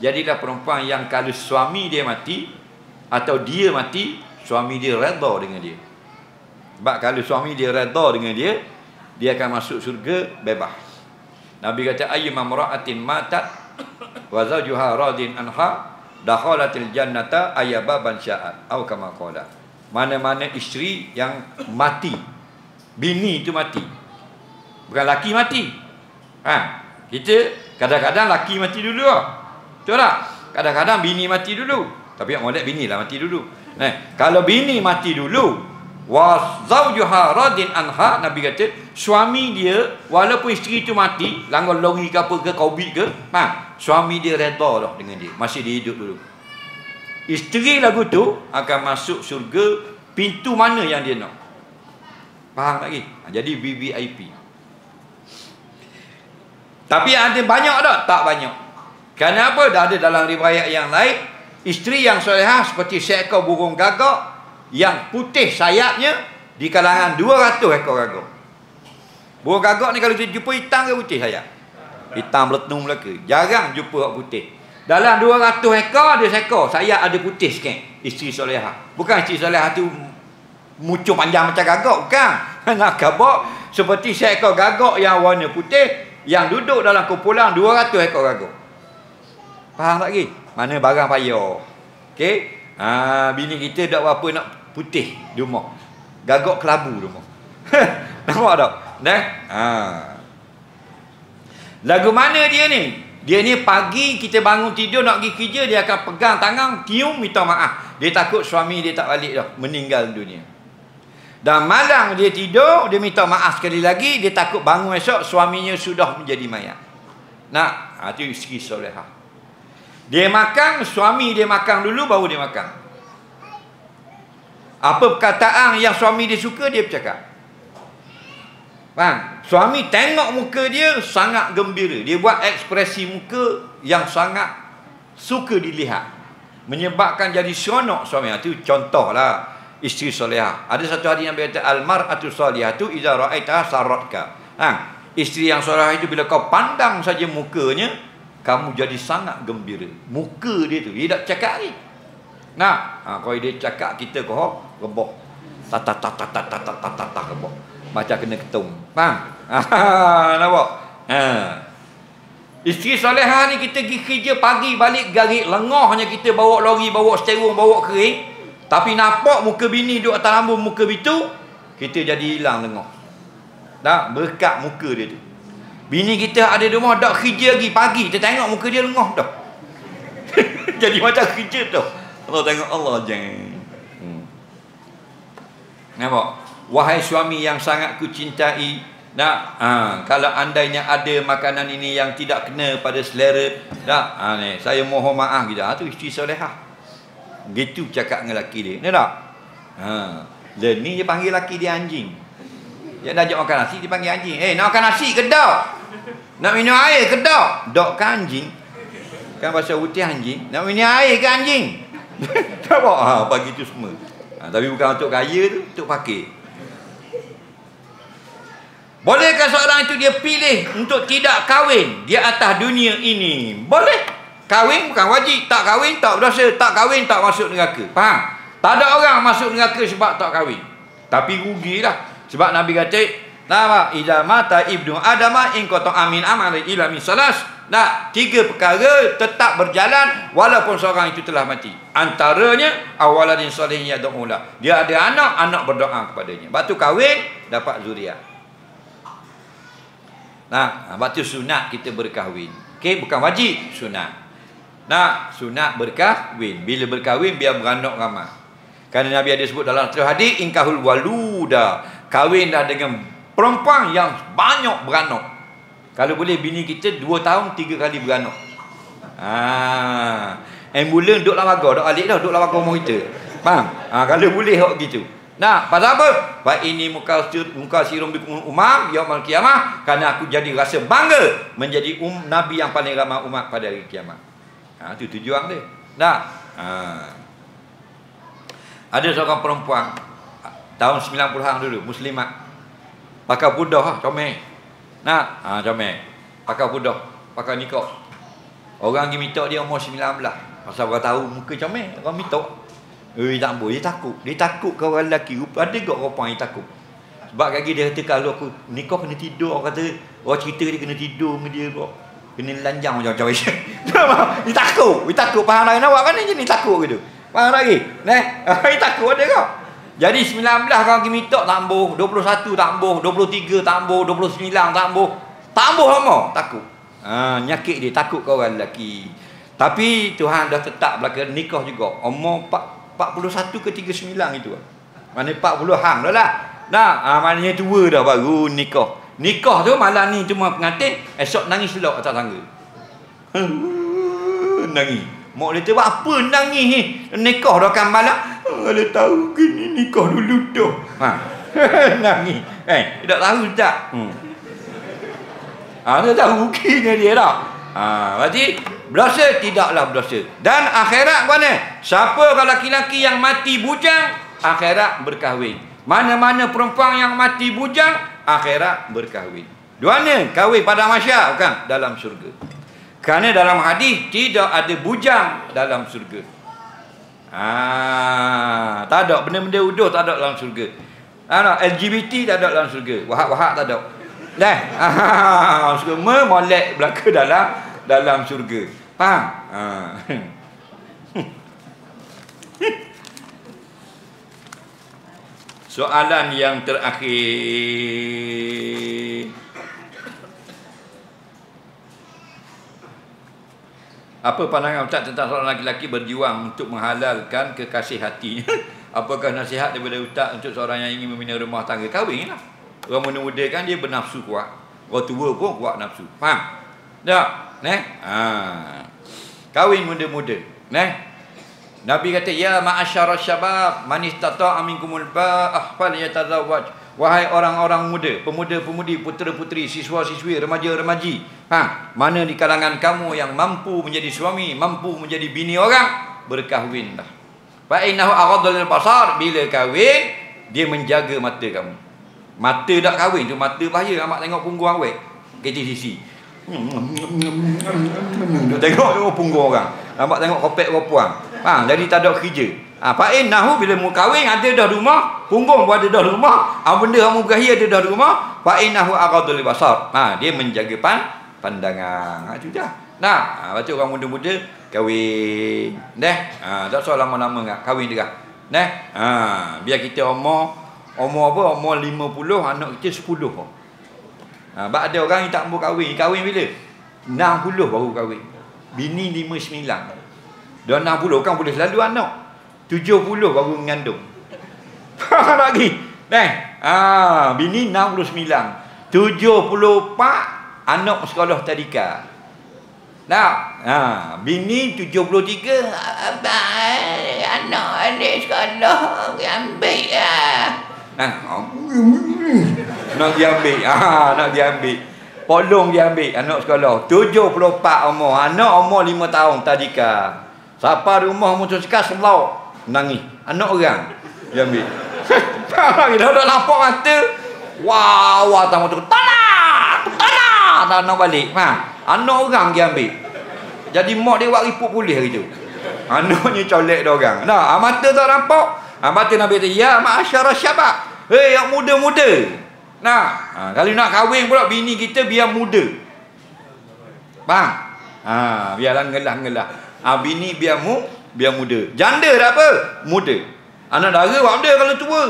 jadilah perempuan yang kalau suami dia mati atau dia mati, suami dia redha dengan dia. Sebab kalau suami dia redha dengan dia, dia akan masuk syurga bebas. Nabi kata ayyuma mar'atin matat wa zawjuha radin anha dakhalatil jannata ayyababan sya'at atau kama qala. Mana-mana isteri yang mati, bini itu mati, bukan laki mati. Kita kadang-kadang laki mati dulu betul tak? Kadang-kadang bini mati dulu. Tapi yang molek bini lah mati dulu. Kalau bini mati dulu, wa zawjuha radin anha, Nabi kata suami dia walaupun isteri itu mati, langgar lori ke apa ke covid ke, suami dia redha dah dengan dia, masih dia hidup dulu. Isteri lagu tu akan masuk syurga pintu mana yang dia nak. Faham lagi? Jadi VVIP. Tapi ada banyak tak? Tak banyak. Kenapa? Dah ada dalam riwayat yang lain, isteri yang solehah seperti seekor burung gagak yang putih sayapnya di kalangan 200 ekor gagak. Burung gagak ni kalau jumpa hitam ke putih sayap? Hitam meletung belaka. Jarang jumpa orang putih. Dalam 200 ekor dia seekor sayap ada putih sikit. Isteri solehah. Bukan isteri solehah tu muncul panjang macam gagak, bukan. Nak gagak seperti seekor gagak yang warna putih yang duduk dalam kumpulan 200 ekor gagak. Faham tak lagi? Mana barang payah. Okey? Bini kita tak berapa nak putih di rumah. Gagak kelabu di rumah. Nampak tak? Lagu mana dia ni? Dia ni pagi kita bangun tidur nak pergi kerja, dia akan pegang tangan, tium minta maaf. Dia takut suami dia tak balik dah, meninggal dunia. Dan malam dia tidur, dia minta maaf sekali lagi, dia takut bangun esok suaminya sudah menjadi mayat. Itu isteri solehah. Dia makan, suami dia makan dulu baru dia makan. Apa perkataan yang suami dia suka, dia bercakap. Faham? Suami tengok muka dia sangat gembira. Dia buat ekspresi muka yang sangat suka dilihat, menyebabkan jadi seronok suami. Itu contohlah isteri solehah. Ada satu hadis yang berkata al-mar'atu solihatu idza ra'aitaha sarratka. Isteri yang solehah itu bila kau pandang saja mukanya, kamu jadi sangat gembira. Muka dia tu, dia tak cakap ni. Kalau dia cakap kita kau rebah. Tat rebah. Macam kena ketung. Faham? Nampak? Isteri solehah ni kita pergi kerja pagi balik garik lengahnya kita bawa lori, bawa seterung, bawa kering. Tapi nampak muka bini duduk atas lambung muka bitu, kita jadi hilang lengah. Berkat muka dia tu. Bini kita ada di rumah tak kerja lagi pagi, kita tengok muka dia lengah dah. Jadi macam kerja tu. Allah tengok Allah jangan. Nampak? Wahai suami yang sangat ku cintai, Kalau andainya ada makanan ini yang tidak kena pada selera, ni saya mohon maaf gitu. Tu isteri solehah. Gitu cakap dengan laki dia. Ni tak? Ni dia panggil laki dia anjing. Dia nak ajak makan nasi, dia panggil anjing. Nak makan nasi ke tak? Nak minum air ke tak? Dok kan anjing. Kan bahasa putih anjing. Nak minum air ke anjing? Tak apa? Bagi tu semua. Tapi bukan untuk kaya tu, untuk pakai. Bolehkah seorang itu dia pilih untuk tidak kahwin di atas dunia ini? Boleh. Kahwin bukan wajib. Tak kahwin tak berdosa. Tak kahwin tak masuk neraka. Faham? Tak ada orang masuk neraka sebab tak kahwin. Tapi rugilah. Sebab Nabi kata, idza mata ibnu adama in qata amin amali ila min salas. 3 perkara tetap berjalan walaupun seorang itu telah mati. Antaranya awaladin salihin yad'ulah. Dia ada anak berdoa kepadanya. Lepas tu kahwin dapat zuriat. Lepas tu sunat kita berkahwin. Bukan wajib, sunat. Sunat berkahwin. Bila berkahwin biar beranak ramai. Kerana Nabi ada sebut dalam satu hadis, inkahul waluda. Kahwinlah dengan perempuan yang banyak beranak. Kalau boleh bini kita 2 tahun 3 kali beranak. Mula duduk dalam pagar, duduk alik dah, duduk dalam pagar rumah kita. Faham? Kalau boleh hok gitu. Pasal apa? Fa ini muka sirum bikum umam yaumul qiyamah, kerana aku jadi rasa bangga menjadi nabi yang paling ramai umat pada hari kiamat. Itu tujuan dia. Ada seorang perempuan tahun 90-an dulu, muslimat. Pakai budah comel. Comel. Pakai budah, pakai nikah. Orang pergi minta dia umur 19. Pasal orang tahu muka comel, orang minta. Tak boleh, dia takut kau orang lelaki. Ada ke orang yang takut? Sebab lagi dia kata kalau aku nikah kena tidur. Orang kata, orang cerita dia kena tidur dengan dia kok. Kena lanjang macam-macam. Dia takut. Faham lagi nak buat mana je ni takut gitu. Faham lagi? Dia takut ada kau. Jadi 19 kau pergi minta tak ambuh, 21 tak ambuh, 23 tak ambuh, 29 tak ambuh. Tak ambuh lama, takut. Nyakit dia, takut kau orang lelaki. Tapi Tuhan dah tetap belakang nikah juga. Umur 41 ke 39 itu. Mana 40 hang dah lah. Maknanya tua dah baru nikah. Nikah tu malam ni cuma pengantin, esok nangis selok atas tangga. Nangis. Mak dia tu apa nangis ni? Nikah dah kan malam. Dia tahu ke ni nikah dulu dah. Nangis. Tak tahu tak? Dia tahu ruginya dia tak? Berarti berdosa tidaklah berdosa. Dan akhirat mana? Siapa kalau laki-laki yang mati bujang, akhirat berkahwin. Mana-mana perempuan yang mati bujang, akhirat berkahwin. Duanya kahwin pada mahsyar, bukan dalam syurga. Kerana dalam hadis tidak ada bujang dalam syurga. Tak ada benda-benda uduh, tak ada dalam syurga. LGBT tak ada dalam syurga. Wahak-wahak tak ada. Semua molek belaka dalam syurga. Faham? Soalan yang terakhir. Apa pandangan Ustaz tentang seorang lelaki berjuang untuk menghalalkan kekasih hati? Apakah nasihat daripada Ustaz untuk seorang yang ingin membina rumah tangga? Kahwinlah. Orang muda-muda kan dia bernafsu kuat. Orang tua pun kuat nafsu. Faham? Tak? Kahwin muda-muda. Nabi kata, ya ma'asyara syabab man istata'a minkumul ba'ah falyatazawwaj. Wahai orang-orang muda, pemuda-pemudi, putera-puteri, siswa-siswi, remaja-remaji, mana di kalangan kamu yang mampu menjadi suami, mampu menjadi bini orang, berkahwinlah. Fa innahu aghaddu lil basar. Bila kahwin, dia menjaga mata kamu. Mata tak kahwin tu mata bahaya. Amak tengok punggung awet KTCC. Tengok punggung orang. Nampak tengok kopek perempuan. Jadi tak ada kerja. Fa'in nahu bila mu kahwin ada dah rumah, punggung pun ada dah rumah, benda kamu berakhir ada dah rumah, fa'in nahu aghadul basar. Dia menjaga pandangan. Itu dah. Baca orang muda-muda kahwin. Tak usah lama-lama enggak kahwin dah. Biar kita umur apa? Umur 50, anak kita 10. Sebab ada orang yang tak mau kahwin. Kahwin bila? 60 baru kahwin. Bini 59. Dah 60 kan boleh selalu anak. 70 baru mengandung. Lagi. Bini 69. 74 anak sekolah tadika. Nah, bini 73 anak adik sekolah ambil lah. Nah, nak diambil. Nak diambil. Polong diambil anak sekolah. 74 umur. Anak umur 5 tahun tadika. Siapa rumah motosikal selau nangis. Anak orang diambil. Kita dah nampak mata. Wah, tamu tu. Tolak. Tak nak balik. Anak orang diambil. Jadi mak dia buat report polis hari tu. Anaknya colek dia orang. Nah, mata tak nampak. Mata Nabi kata, ya ma'asyara syabab. Hei, yang muda-muda. Nah, kalau nak kahwin pula bini kita biar muda. Faham? Biarlah ngelah-ngelah. Bini biar muda. Janda dah apa? Muda. Anak dara buat benda kalau tua.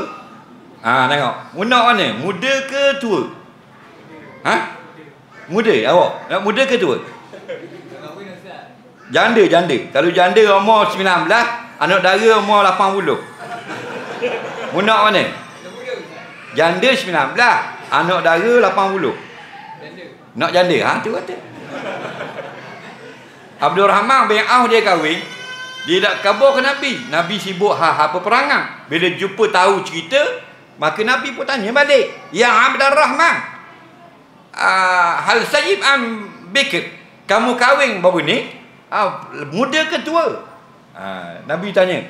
Tengok. Nak mana? Muda ke tua? Muda awak. Nak muda ke tua? Janda. Kalau janda umur 19, anak dara umur 80. Nak mana? Janda 19, anak dara 80. Nak janda? Tu kata. Abdul Rahman bin Auf dia kahwin, dia nak khabar ke Nabi. Nabi sibuk peperangan. Bila jumpa tahu cerita, maka Nabi pun tanya balik, ya Abdul Rahman, hal sayyib am bikr, kamu kahwin baru ni, muda ke tua? Nabi tanya.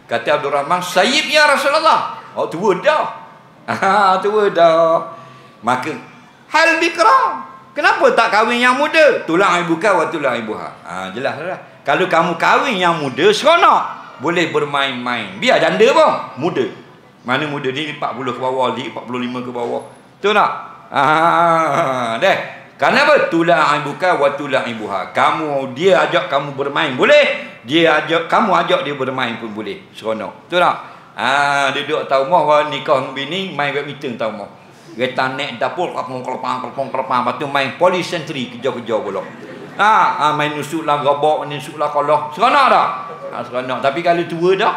Kata Abdul Rahman, sayyib ya Rasulullah. Tua dah. Tua dah. Maka hal bikra, kenapa tak kahwin yang muda? Tulang ibuka wa tulang ibuha. Jelas lah. Kalau kamu kahwin yang muda, seronok, boleh bermain-main. Biar janda pun muda. Mana muda ni 40 ke bawah, 45 ke bawah. Betul tak? Deh. Kenapa? Tulang ibuka wa tulang ibuha. Dia ajak kamu bermain boleh, kamu ajak dia bermain pun boleh. Seronok. Betul tak? Dia duduk tahu mah nikah dengan bini, main badminton tahu mah. Kereta naik dapur, kelepang. Lepas tu main police sentry, kejar-kejar bola. Main nusuk lah gabak, nusuk lah kolah. Seronok tak? Seronok. Tapi kalau tua dah,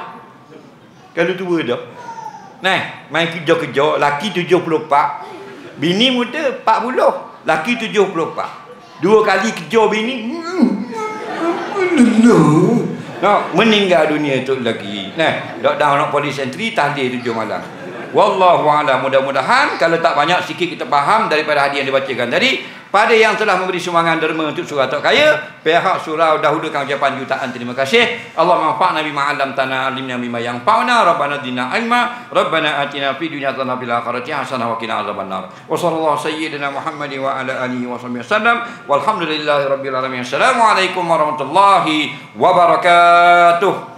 nah, main kejar-kejar, laki 74, bini muda 40, laki 74. 2 kali kejar bini. Meninggal dunia tu lagi. Nah, lockdown nak polis sentri tahlil 7 malam. Wallahu a'lam. Mudah-mudahan kalau tak banyak sikit kita faham daripada hadis yang dibacakan tadi. Pada yang telah memberi sumbangan derma untuk surah Tak Kaya, pihak surau dahulukan ucapan jutaan terima kasih. Allah manfa'na bima 'allamtana, alimna bima yanfa'una, rabbana zidna ilma, rabbana atina fid dunya hasanah wa fil akhirati hasanah wa qina adzabannar. Wa sallallahu sayyidina Muhammadin wa ala alihi wa sahbihi wasallam. Walhamdulillahirabbil alamin. Assalamualaikum warahmatullahi wabarakatuh.